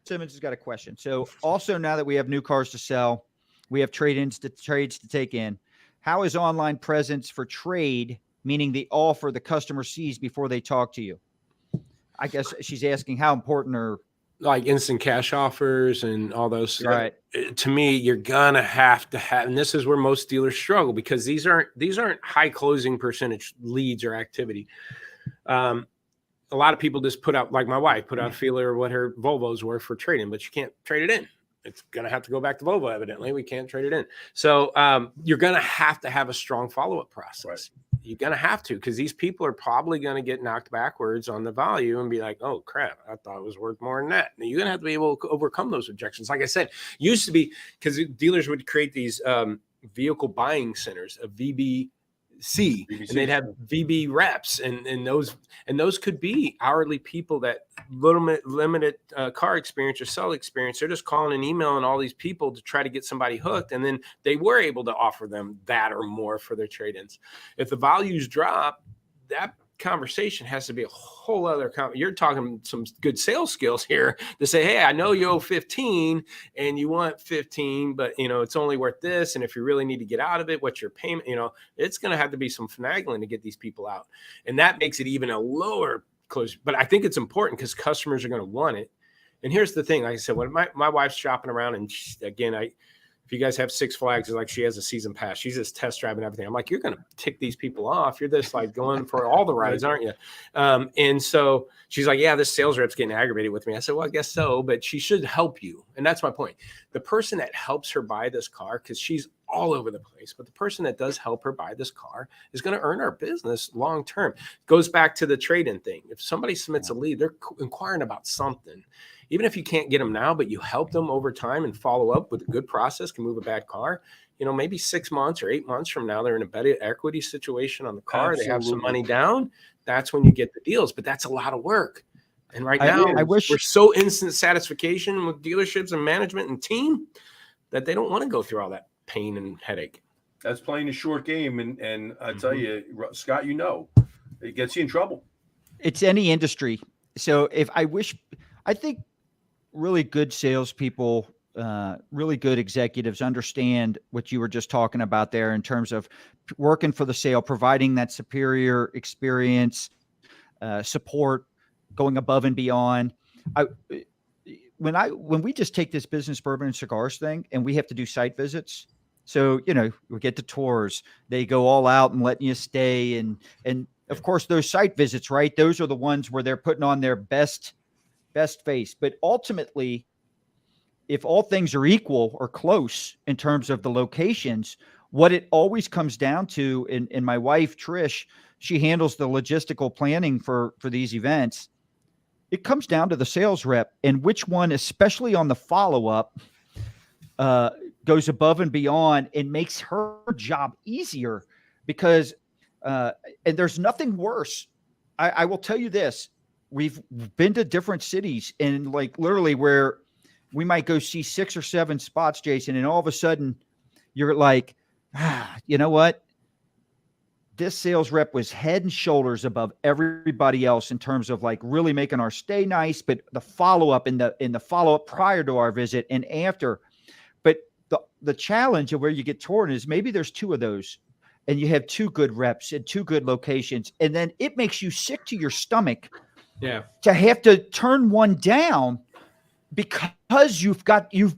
Simmons has got a question. So also, now that we have new cars to sell, we have trades to take in. How is online presence for trade, meaning the offer the customer sees before they talk to you? I guess she's asking how important are like instant cash offers and all those. Right. To me, you're gonna have to have, and this is where most dealers struggle, because these aren't high closing percentage leads or activity. A lot of people just put out, like my wife put out a feeler what her Volvos were for trading, but you can't trade it in. It's going to have to go back to Volvo, evidently. We can't trade it in. So you're going to have a strong follow-up process. Right. You're going to have to, because these people are probably going to get knocked backwards on the value and be like, oh, crap, I thought it was worth more than that. Now, you're going to have to be able to overcome those objections. Like I said, used to be, because dealers would create these vehicle buying centers, a VBC, and they'd have VB reps, and those could be hourly people that limited car experience or sell experience. They're just calling and emailing all these people to try to get somebody hooked, and then they were able to offer them that or more for their trade-ins. If the values drop, that conversation has to be a whole other you're talking some good sales skills here to say, hey, I know you owe 15 and you want 15, but it's only worth this, and if you really need to get out of it, what's your payment? It's going to have to be some finagling to get these people out, and that makes it even a lower close. But I think it's important because customers are going to want it. And here's the thing, like I said, when my wife's shopping around, and if you guys have Six Flags, it's like she has a season pass. She's just test driving everything. I'm like, you're going to tick these people off. You're just like going for all the rides, aren't you? And so she's like, yeah, this sales rep's getting aggravated with me. I said, well, I guess so, but she should help you. And that's my point. The person that helps her buy this car, because she's all over the place, but the person that does help her buy this car is going to earn our business long term. Goes back to the trade-in thing. If somebody submits a lead, they're inquiring about something. Even if you can't get them now, but you help them over time and follow up with a good process, can move a bad car. Maybe 6 months or 8 months from now, they're in a better equity situation on the car. Absolutely. They have some money down. That's when you get the deals, but that's a lot of work. And right now, I wish we're so instant satisfaction with dealerships and management and team that they don't want to go through all that pain and headache. That's playing a short game. And I tell you, Scott, it gets you in trouble. It's any industry. So I think really good salespeople, really good executives understand what you were just talking about there in terms of working for the sale, providing that superior experience, support, going above and beyond. When we just take this business bourbon and cigars thing and we have to do site visits. So, we get the tours, they go all out and letting you stay. And of course those site visits, right? Those are the ones where they're putting on their best face. But ultimately, if all things are equal or close in terms of the locations, what it always comes down to, and my wife, Trish, she handles the logistical planning for these events. It comes down to the sales rep and which one, especially on the follow-up, goes above and beyond and makes her job easier because, and there's nothing worse I will tell you this. We've been to different cities, and like literally where we might go see 6 or 7 spots, Jason, and all of a sudden you're like, you know what? This sales rep was head and shoulders above everybody else in terms of like really making our stay nice, but the follow-up in the follow-up prior to our visit and after. But the challenge of where you get torn is maybe there's 2 of those and you have 2 good reps and 2 good locations. And then it makes you sick to your stomach to have to turn one down because you've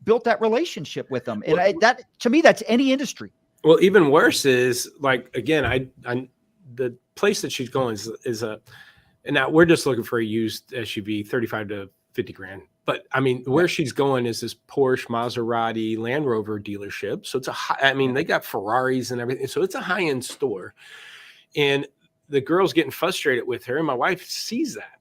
built that relationship with them. And that to me, that's any industry. Well, even worse is like, again, the place that she's going is and now we're just looking for a used SUV, 35 to 50 grand. But I mean, where she's going is this Porsche, Maserati, Land Rover dealership. So it's they got Ferraris and everything. So it's a high-end store. And the girl's getting frustrated with her. And my wife sees that.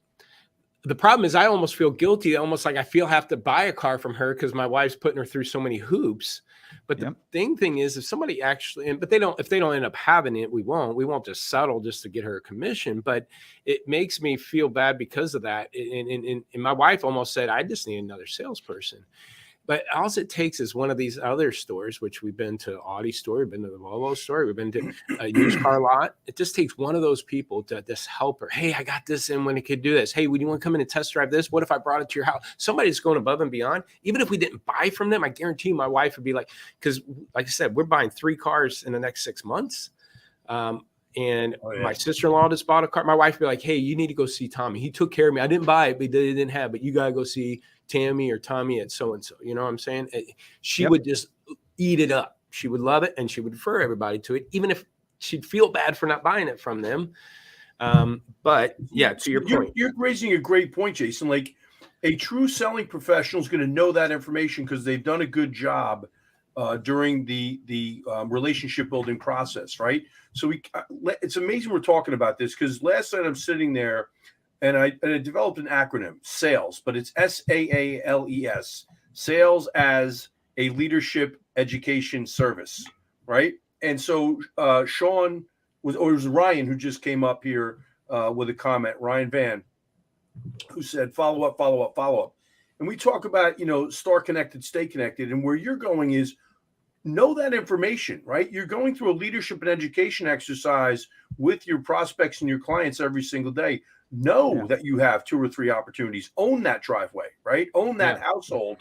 The problem is I almost feel guilty, almost like I have to buy a car from her because my wife's putting her through so many hoops. But the thing is, if somebody actually, if they don't end up having it, we won't just settle just to get her a commission. But it makes me feel bad because of that. And my wife almost said, I just need another salesperson. But all it takes is one of these other stores, which we've been to Audi store, we've been to the Volvo store, we've been to a used car lot. It just takes one of those people to just help her. Hey, I got this in when it could do this. Hey, would you want to come in and test drive this? What if I brought it to your house? Somebody's going above and beyond. Even if we didn't buy from them, I guarantee you my wife would be like, because like I said, we're buying 3 cars in the next 6 months. And my sister-in-law just bought a car. My wife would be like, hey, you need to go see Tommy. He took care of me. I didn't buy it, but they didn't have it. But you got to go see Tammy or Tommy at so-and-so. You know what I'm saying? She would just eat it up. She would love it, and she would refer everybody to it, even if she'd feel bad for not buying it from them. But yeah, to your point. You're raising a great point, Jason. Like a true selling professional is going to know that information because they've done a good job during the relationship building process, right? So it's amazing we're talking about this because last night I'm sitting there and I developed an acronym, SALES, but it's SAALES, sales as a leadership education service, right? And so Sean it was Ryan who just came up here with a comment, Ryan Van, who said, follow up. And we talk about, start connected, stay connected. And where you're going is know that information, right? You're going through a leadership and education exercise with your prospects and your clients every single day. Know that you have 2 or 3 opportunities. Own that driveway, right? Own that household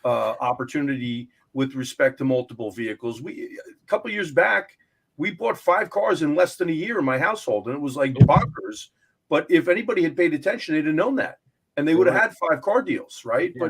opportunity with respect to multiple vehicles. A couple of years back, we bought 5 cars in less than a year in my household, and it was like bonkers. But if anybody had paid attention, they'd have known that, and they would have had 5 car deals, right? Yeah.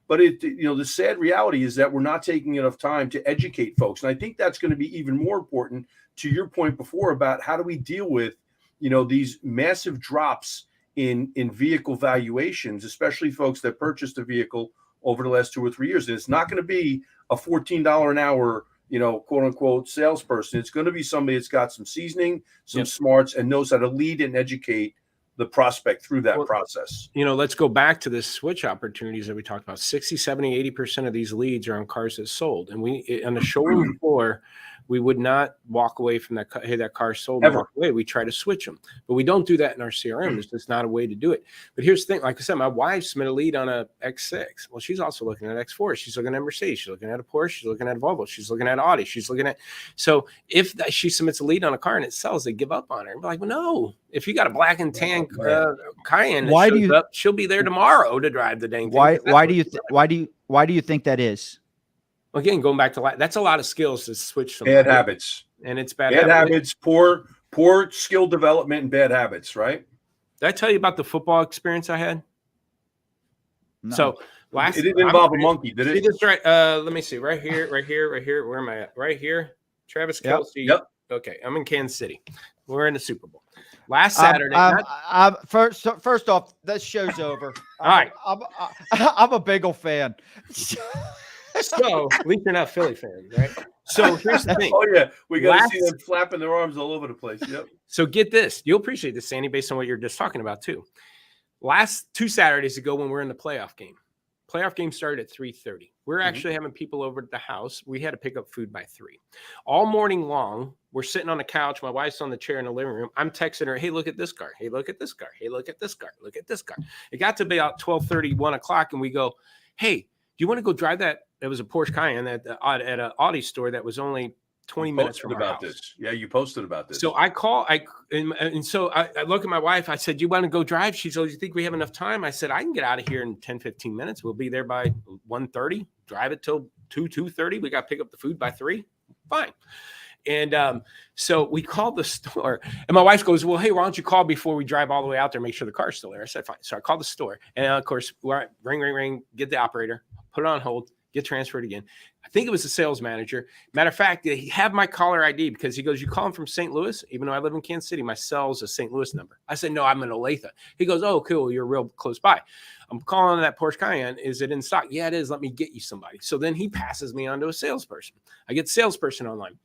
But the sad reality is that we're not taking enough time to educate folks, and I think that's going to be even more important. To your point before about how do we deal with these massive drops in vehicle valuations, especially folks that purchased a vehicle over the last 2 or 3 years. And it's not going to be a $14 an hour, quote unquote salesperson. It's going to be somebody that's got some seasoning, some smarts, and knows how to lead and educate the prospect through that process. Let's go back to this switch opportunities that we talked about. 60, 70, 80% of these leads are on cars that sold. And we, on the showroom floor, we would not walk away from that. Hey, that car sold. And walk away. We try to switch them, but we don't do that in our CRM. It's just not a way to do it. But here's the thing. Like I said, my wife submitted a lead on a X6. Well, she's also looking at X4. She's looking at Mercedes. She's looking at a Porsche. She's looking at a Volvo. She's looking at Audi. She's looking at. So if she submits a lead on a car and it sells, they give up on her. And be like, well, no. If you got a black and tan Cayenne, she'll be there tomorrow to drive the dang thing. Why do you think that is? Again, going back to that's a lot of skills to switch from bad habits, and it's bad habits, poor skill development, and bad habits. Right? Did I tell you about the football experience I had? No. So it didn't involve a monkey, did it? Just right. Let me see. Right here. Where am I at? Right here. Travis Kelce. Yep. Okay, I'm in Kansas City. We're in the Super Bowl. Last Saturday. First off, this show's over. All right. I'm a Bengal fan. So at least you're not a Philly fan, right? So here's the thing. Oh yeah, we got to see them flapping their arms all over the place. Yep. So get this. You'll appreciate this, Sandy, based on what you're just talking about too. Last 2 Saturdays ago, when we're in the playoff game started at 3:30. We're actually having people over at the house. We had to pick up food by 3. All morning long, we're sitting on the couch. My wife's on the chair in the living room. I'm texting her, hey, look at this car. Hey, look at this car. Hey, look at this car. Look at this car. It got to be about 12:30, 1 o'clock, and we go, hey, do you want to go drive that? It was a Porsche Cayenne at an Audi store that was only 20 minutes from our house. This. Yeah, you posted about this. So so I look at my wife. I said, you want to go drive? She said, you think we have enough time? I said, I can get out of here in 10, 15 minutes. We'll be there by 1:30, drive it till 2:30. We got to pick up the food by 3. Fine. And so we called the store, and my wife goes, well, hey, why don't you call before we drive all the way out there, make sure the car's still there? I said, fine. So I called the store, and of course, ring, get the operator, put it on hold, get transferred again. I think it was the sales manager. Matter of fact, he had my caller ID because he goes, you calling from St. Louis? Even though I live in Kansas City, my cell's a St. Louis number. I said, no, I'm in Olathe. He goes, oh, cool. You're real close by. I'm calling that Porsche Cayenne. Is it in stock? Yeah, it is. Let me get you somebody. So then he passes me on to a salesperson. I get the salesperson online.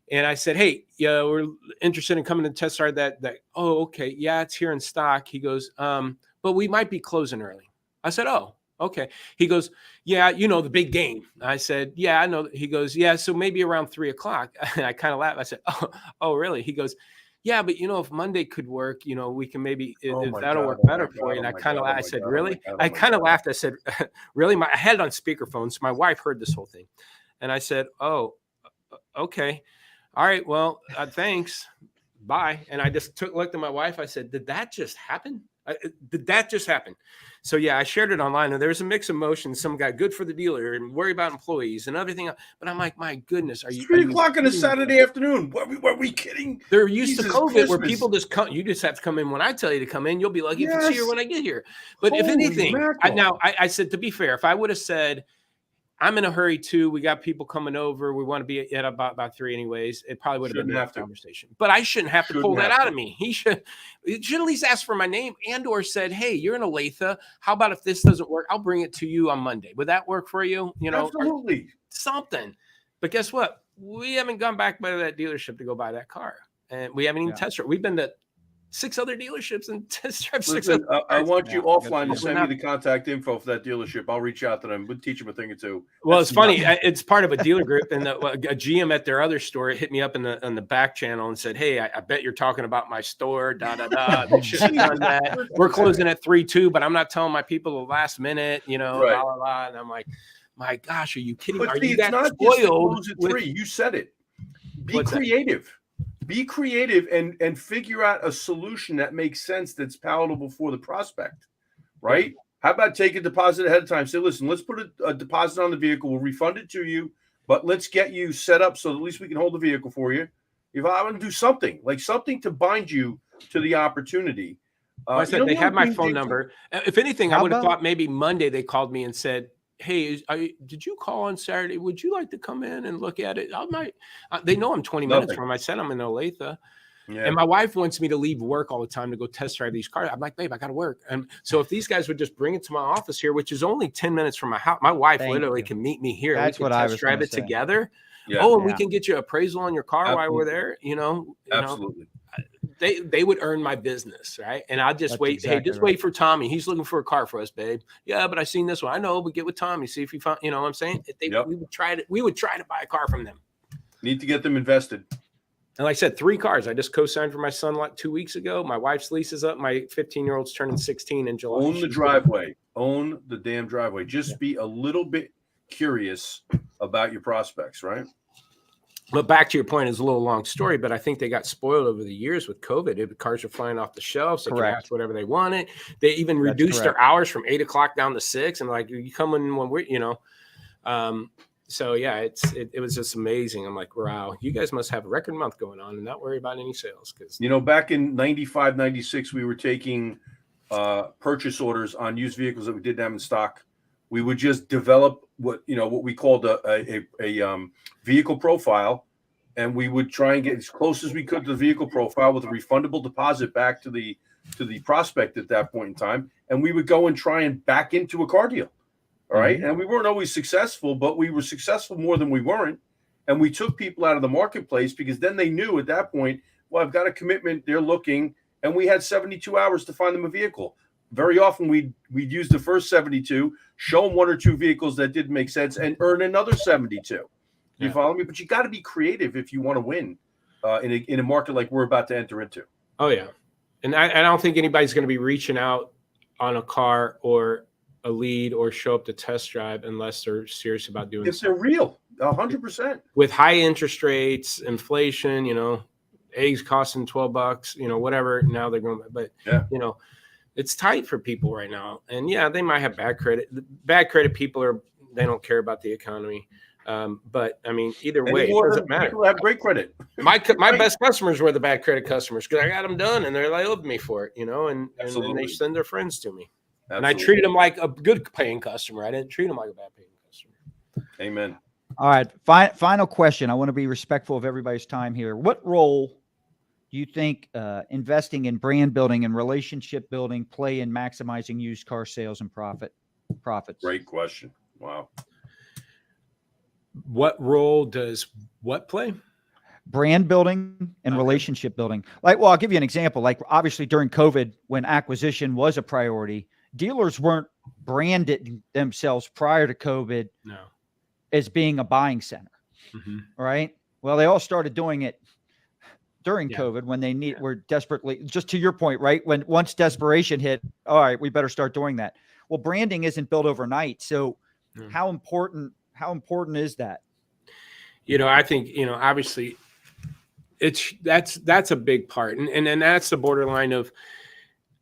And I said, hey, yeah, we're interested in coming to test drive that. Oh, okay. Yeah, it's here in stock. He goes, but we might be closing early. I said, oh, okay. He goes, yeah, the big game. I said, yeah, I know. He goes, yeah, so maybe around 3 o'clock. And I kind of laughed. I said, oh, really? He goes, yeah, but if Monday could work, we can maybe, if that'll work better for you. And I kind of laughed. I said, really? I kind of laughed. I said, really? I had it on speakerphone, so my wife heard this whole thing. And I said, oh, okay. All right, well, thanks. Bye. And I just looked at my wife. I said, did that just happen? Did that just happen? So, yeah, I shared it online, and there's a mix of emotions. Some got good for the dealer and worry about employees and everything. But I'm like, my goodness, are you 3 o'clock on a Saturday afternoon? Were we kidding? They're used to COVID where people just come. You just have to come in when I tell you to come in. You'll be lucky if you see her when I get here. But if anything, I said, to be fair, if I would have said, I'm in a hurry too. We got people coming over. We want to be at about 3 anyways. It probably would have been a conversation, but I shouldn't have to pull that out of me. He should at least ask for my name or said, hey, you're in Olathe. How about if this doesn't work? I'll bring it to you on Monday. Would that work for you? Absolutely. Something. But guess what? We haven't gone back by that dealership to go buy that car. And we haven't even tested it. We've been to 6 other dealerships and test drive 6 other cars. I want you offline to send me the contact info for that dealership. I'll reach out to them. We'll teach them a thing or two. Well, it's funny. It's part of a dealer group, and a GM at their other store hit me up on the back channel and said, hey, I bet you're talking about my store, They should have done that. We're closing at 3-2, but I'm not telling my people the last minute, blah, blah, blah. And I'm like, my gosh, are you kidding? But are you that not spoiled? At 3. You said it. Be creative. Be creative and figure out a solution that makes sense, that's palatable for the prospect, right? How about take a deposit ahead of time? Say, listen, let's put a deposit on the vehicle. We'll refund it to you, but let's get you set up so at least we can hold the vehicle for you. If I want to do something to bind you to the opportunity. I said they have my phone number. If anything, I would have thought maybe Monday they called me and said, hey, did you call on Saturday? Would you like to come in and look at it? They know I'm 20 minutes from them. I said I'm in Olathe. Yeah. And my wife wants me to leave work all the time to go test drive these cars. I'm like, babe, I got to work. And so if these guys would just bring it to my office here, which is only 10 minutes from my house, my wife literally can meet me here. That's we can test drive it together. Yeah. And we can get you appraisal on your car while we're there. Absolutely. They would earn my business, right? And I'll just wait. Exactly, hey, just wait for Tommy. He's looking for a car for us, babe. Yeah, but I seen this one. I know. But get with Tommy. See if you find. You know what I'm saying? We would try to buy a car from them. Need to get them invested. And like I said, 3 cars. I just co-signed for my son 2 weeks ago. My wife's lease is up. My 15-year-old's turning 16 in July. Own the driveway. Own the damn driveway. Just be a little bit curious about your prospects, right? But back to your point, it's a little long story, but I think they got spoiled over the years with COVID. The cars are flying off the shelves. They can ask whatever they wanted. They even reduced their hours from 8 o'clock down to 6. And like, you come in when we're, so yeah, it was just amazing. I'm like, wow, you guys must have a record month going on and not worry about any sales. Because back in 95, 96, we were taking purchase orders on used vehicles that we didn't have in stock. We would just develop what we called a vehicle profile, and we would try and get as close as we could to the vehicle profile with a refundable deposit back to the prospect at that point in time, and we would go and try and back into a car deal. All right, and we weren't always successful, but we were successful more than we weren't, and we took people out of the marketplace because then they knew at that point, well, I've got a commitment, they're looking, and we had 72 hours to find them a vehicle. very often we'd use the first 72, show them 1 or 2 vehicles that didn't make sense, and earn another 72. You follow me? But you got to be creative if you want to win in a market like we're about to enter into. Oh yeah, and I don't think anybody's going to be reaching out on a car or a lead or show up to test drive unless they're serious about doing. If they're real, 100%. With high interest rates, inflation, eggs costing $12, whatever. Now they're going, but it's tight for people right now. And yeah, they might have bad credit. Bad credit people they don't care about the economy. But I mean, either way, it doesn't matter. People have great credit. My best customers were the bad credit customers because I got them done and they loved me for it, and they send their friends to me. Absolutely. And I treated them like a good paying customer. I didn't treat them like a bad paying customer. Amen. All right. Final question. I want to be respectful of everybody's time here. What role do you think investing in brand building and relationship building play in maximizing used car sales and profits? Great question. Wow. What role does what play? Brand building and relationship building. I'll give you an example. Like obviously during COVID, when acquisition was a priority, dealers weren't branded themselves prior to COVID as being a buying center. Mm-hmm. Right. Well, they all started doing it during COVID when they were desperately, just to your point, right? Once desperation hit, all right, we better start doing that. Well, branding isn't built overnight. So how important is that? I think, obviously that's a big part. And that's the borderline of,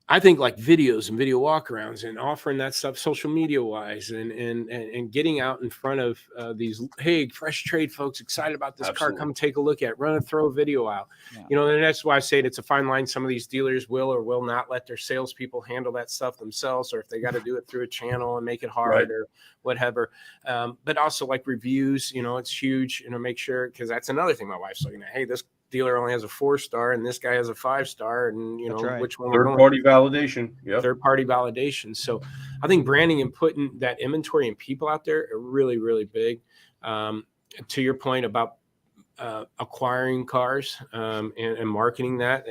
I think, like videos and video walkarounds and offering that stuff social media wise and getting out in front of these, hey, fresh trade folks excited about this car, come take a look at it, throw a video out. And that's why I say it's a fine line. Some of these dealers will or will not let their salespeople handle that stuff themselves, or if they got to do it through a channel and make it hard or whatever. But also like reviews, it's huge, make sure, because that's another thing my wife's looking at. Hey, this dealer only has a 4-star and this guy has a 5-star, and which one? Third-party validation. Yeah, third-party validation. So I think branding and putting that inventory and people out there are really, really big. To your point about acquiring cars and marketing that,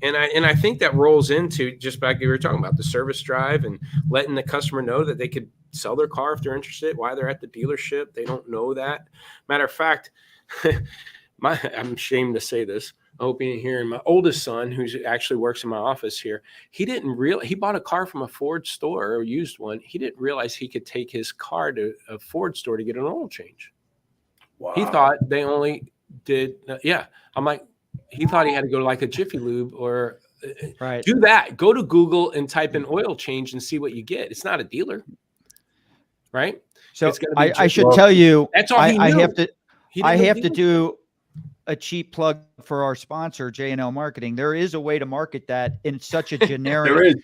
and I think that rolls into just back we were talking about the service drive and letting the customer know that they could sell their car if they're interested, why they're at the dealership. They don't know that. Matter of fact, I'm ashamed to say this. I hope you didn't hear. My oldest son, who actually works in my office here, he bought a car from a Ford store or used one. He didn't realize he could take his car to a Ford store to get an oil change. Wow. He thought they only did. I'm like, he thought he had to go to like a Jiffy Lube or do that. Go to Google and type in oil change and see what you get. It's not a dealer. Right. So I should tell you, that's all he knew. I have to do a cheap plug for our sponsor, J&L Marketing. There is a way to market that in such a generic,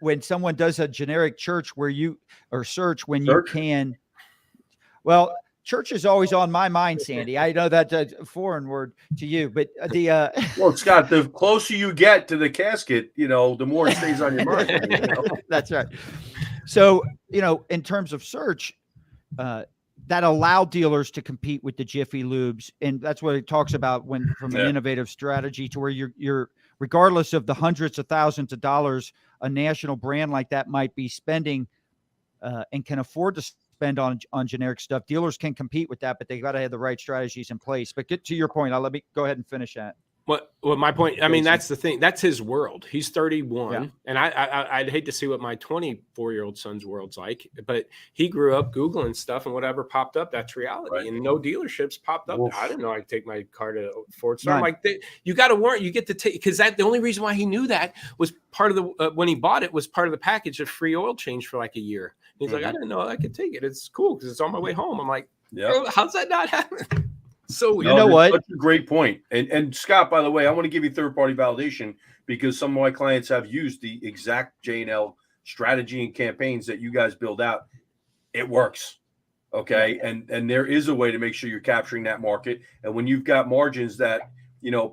when someone does a generic search you can, well, church is always on my mind, Sandy. I know that's a foreign word to you, but well, Scott, the closer you get to the casket, the more it stays on your mind. That's right. So, in terms of search, that allow dealers to compete with the Jiffy Lubes. And that's what it talks about from an innovative strategy to where you're regardless of the hundreds of thousands of dollars a national brand like that might be spending and can afford to spend on generic stuff. Dealers can compete with that, but they got to have the right strategies in place. But get to your point. Let me go ahead and finish that. Well, my point, I mean, that's the thing. That's his world. He's 31. And I'd hate to see what my 24-year-old son's world's like, but he grew up Googling stuff and whatever popped up, that's reality. Right. And no dealerships popped up. Oof. I didn't know I could take my car to Ford store. I'm like, you got to warrant, you get to take, because the only reason why he knew that was part of the, when he bought it was part of the package of free oil change for like a year. And he's like, I didn't know I could take it. It's cool because it's on my way home. I'm like, how's that not happen? So you know what? That's a great point. And Scott, by the way, I want to give you third-party validation because some of my clients have used the exact J&L strategy and campaigns that you guys build out. It works. Okay. And there is a way to make sure you're capturing that market. And when you've got margins that,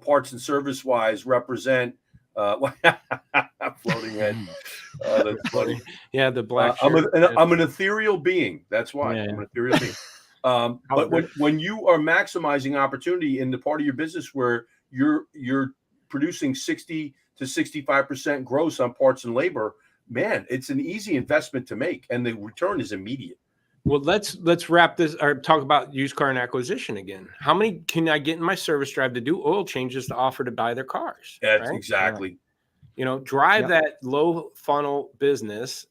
parts and service wise represent floating head. That's funny. Yeah. The black. I'm an ethereal being. That's why I'm an ethereal being. But when you are maximizing opportunity in the part of your business where you're producing 60 to 65% gross on parts and labor, man, it's an easy investment to make, and the return is immediate. Well, let's wrap this or talk about used car and acquisition again. How many can I get in my service drive to do oil changes to offer to buy their cars? That's right? exactly. You know, drive that low funnel business.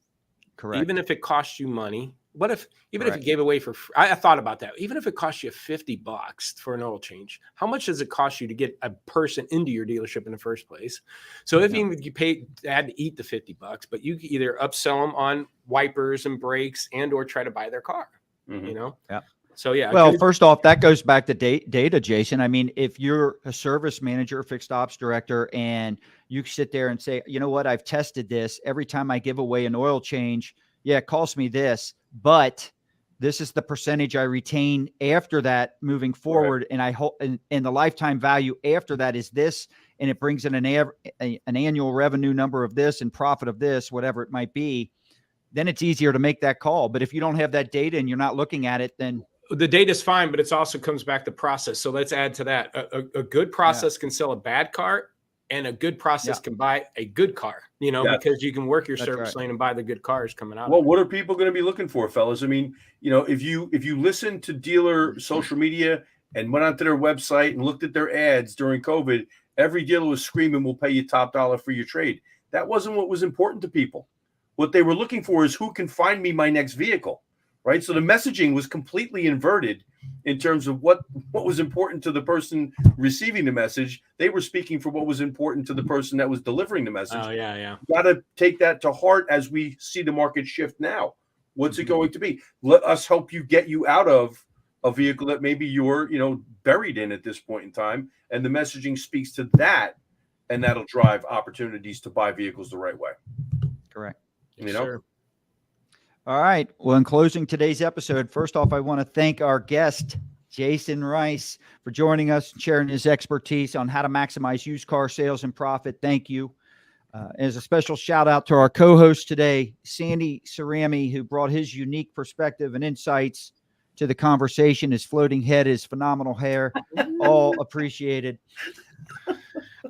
Correct. Even if it costs you money. What if if you gave away for free? I thought about that. Even if it costs you $50 for an oil change, how much does it cost you to get a person into your dealership in the first place? So if you had to eat the $50, but you could either upsell them on wipers and brakes and or try to buy their car. You know? Yeah. So yeah. Well, first off, that goes back to data, Jason. I mean, if you're a service manager, fixed ops director, and you sit there and say, you know what, I've tested this. Every time I give away an oil change, yeah, it costs me this, but this is the percentage I retain after that moving forward. And I hope, and the lifetime value after that is this, and it brings in an annual revenue number of this and profit of this, whatever it might be. Then it's easier to make that call. But if you don't have that data and you're not looking at it, then the data is fine, but it also comes back to process. So let's add to that. A good process can sell a bad car, and a good process can buy a good car, you know, because you can work your service lane and buy the good cars coming out. Well, what are people going to be looking for, fellas? I mean, you know, if you listen to dealer social media and went onto their website and looked at their ads during COVID, every dealer was screaming, we'll pay you top dollar for your trade. That wasn't what was important to people. What they were looking for is who can find me my next vehicle, right? So the messaging was completely inverted in terms of what was important to the person receiving the message. They were speaking for what was important to the person that was delivering the message. Oh, yeah. Got to take that to heart as we see the market shift now. What's it going to be? Let us help you get you out of a vehicle that maybe you're, you know, buried in at this point in time. And the messaging speaks to that, and that'll drive opportunities to buy vehicles the right way. Correct. You know? Sure. All right. Well, in closing today's episode, first off, I want to thank our guest, Jasen Rice, for joining us and sharing his expertise on how to maximize used car sales and profit. Thank you. As a special shout out to our co-host today, Sandy Cerami, who brought his unique perspective and insights to the conversation. His floating head, his phenomenal hair, all appreciated.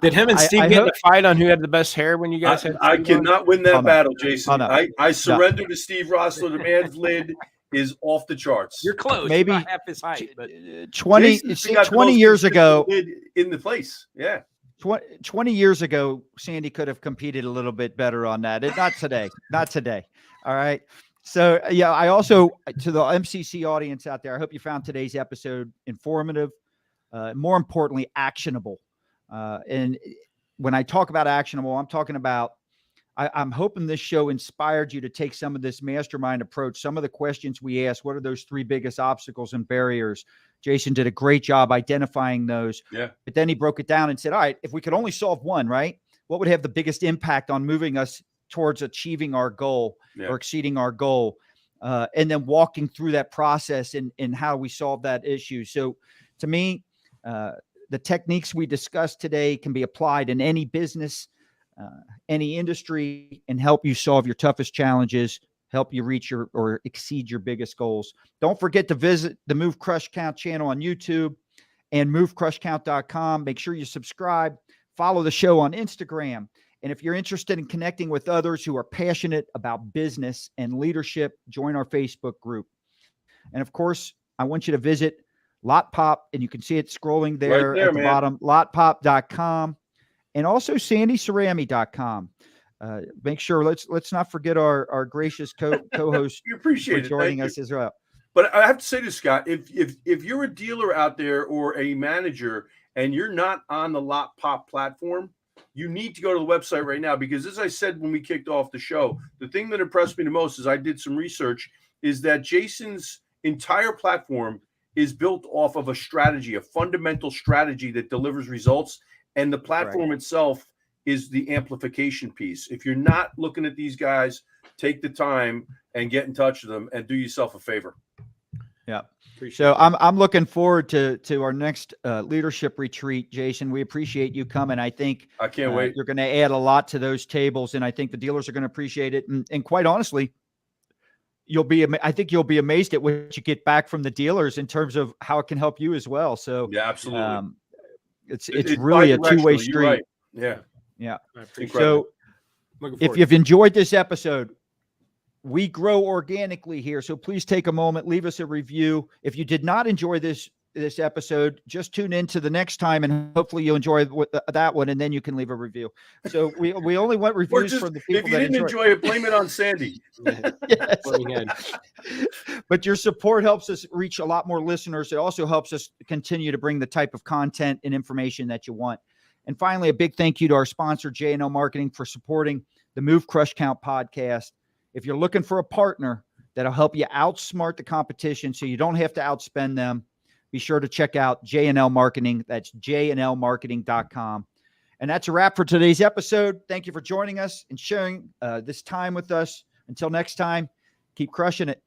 Did him and Steve get in a fight on who had the best hair when you guys had? I cannot win that battle, Jason. no. I surrender to Steve Rossler. The man's lid is off the charts. You're close. Maybe about half his height, but 20 years ago in the place. Yeah. 20 years ago, Sandy could have competed a little bit better on that. Not today. Not today. All right. So, yeah, I also, to the MCC audience out there, I hope you found today's episode informative, more importantly, actionable. And when I talk about actionable, I'm talking about, I'm hoping this show inspired you to take some of this mastermind approach. Some of the questions we asked, what are those 3 biggest obstacles and barriers? Jason did a great job identifying those. Yeah. But then he broke it down and said, all right, if we could only solve one, right? What would have the biggest impact on moving us towards achieving our goal or exceeding our goal? And then walking through that process and how we solve that issue. So to me, the techniques we discussed today can be applied in any business, any industry, and help you solve your toughest challenges, help you reach your or exceed your biggest goals. Don't forget to visit the Move Crush Count channel on YouTube and movecrushcount.com. Make sure you subscribe, follow the show on Instagram. And if you're interested in connecting with others who are passionate about business and leadership, join our Facebook group. And of course, I want you to visit LotPop, and you can see it scrolling there, at the bottom, lotpop.com, and also sandycerami.com. Make sure, let's not forget our gracious co-host We appreciate for joining us as well. But I have to say this, Scott, if you're a dealer out there or a manager and you're not on the LotPop platform, you need to go to the website right now, because as I said when we kicked off the show, the thing that impressed me the most is I did some research, is that Jason's entire platform is built off of a strategy, a fundamental strategy that delivers results. And the platform itself is the amplification piece. If you're not looking at these guys, take the time and get in touch with them and do yourself a favor. Yeah. So I'm looking forward to our next leadership retreat, Jason. We appreciate you coming. I think I can't wait. You're going to add a lot to those tables, and I think the dealers are going to appreciate it. And quite honestly, I think you'll be amazed at what you get back from the dealers in terms of how it can help you as well. So yeah, absolutely. It's really a two-way street. Right. Yeah. Yeah. I appreciate Incredible. So Looking if forward you've enjoyed this episode, we grow organically here. So please take a moment, leave us a review. If you did not enjoy this episode, just tune in to the next time, and hopefully you'll enjoy that one, and then you can leave a review. So we only want Or reviews just from the if people you that didn't enjoy it, blame it on Sandy. Yes. Floating head. But your support helps us reach a lot more listeners. It also helps us continue to bring the type of content and information that you want. And finally, a big thank you to our sponsor, J&L Marketing, for supporting the Move Crush Count podcast. If you're looking for a partner that'll help you outsmart the competition so you don't have to outspend them, be sure to check out J&L Marketing. That's jnlmarketing.com. And that's a wrap for today's episode. Thank you for joining us and sharing this time with us. Until next time, keep crushing it.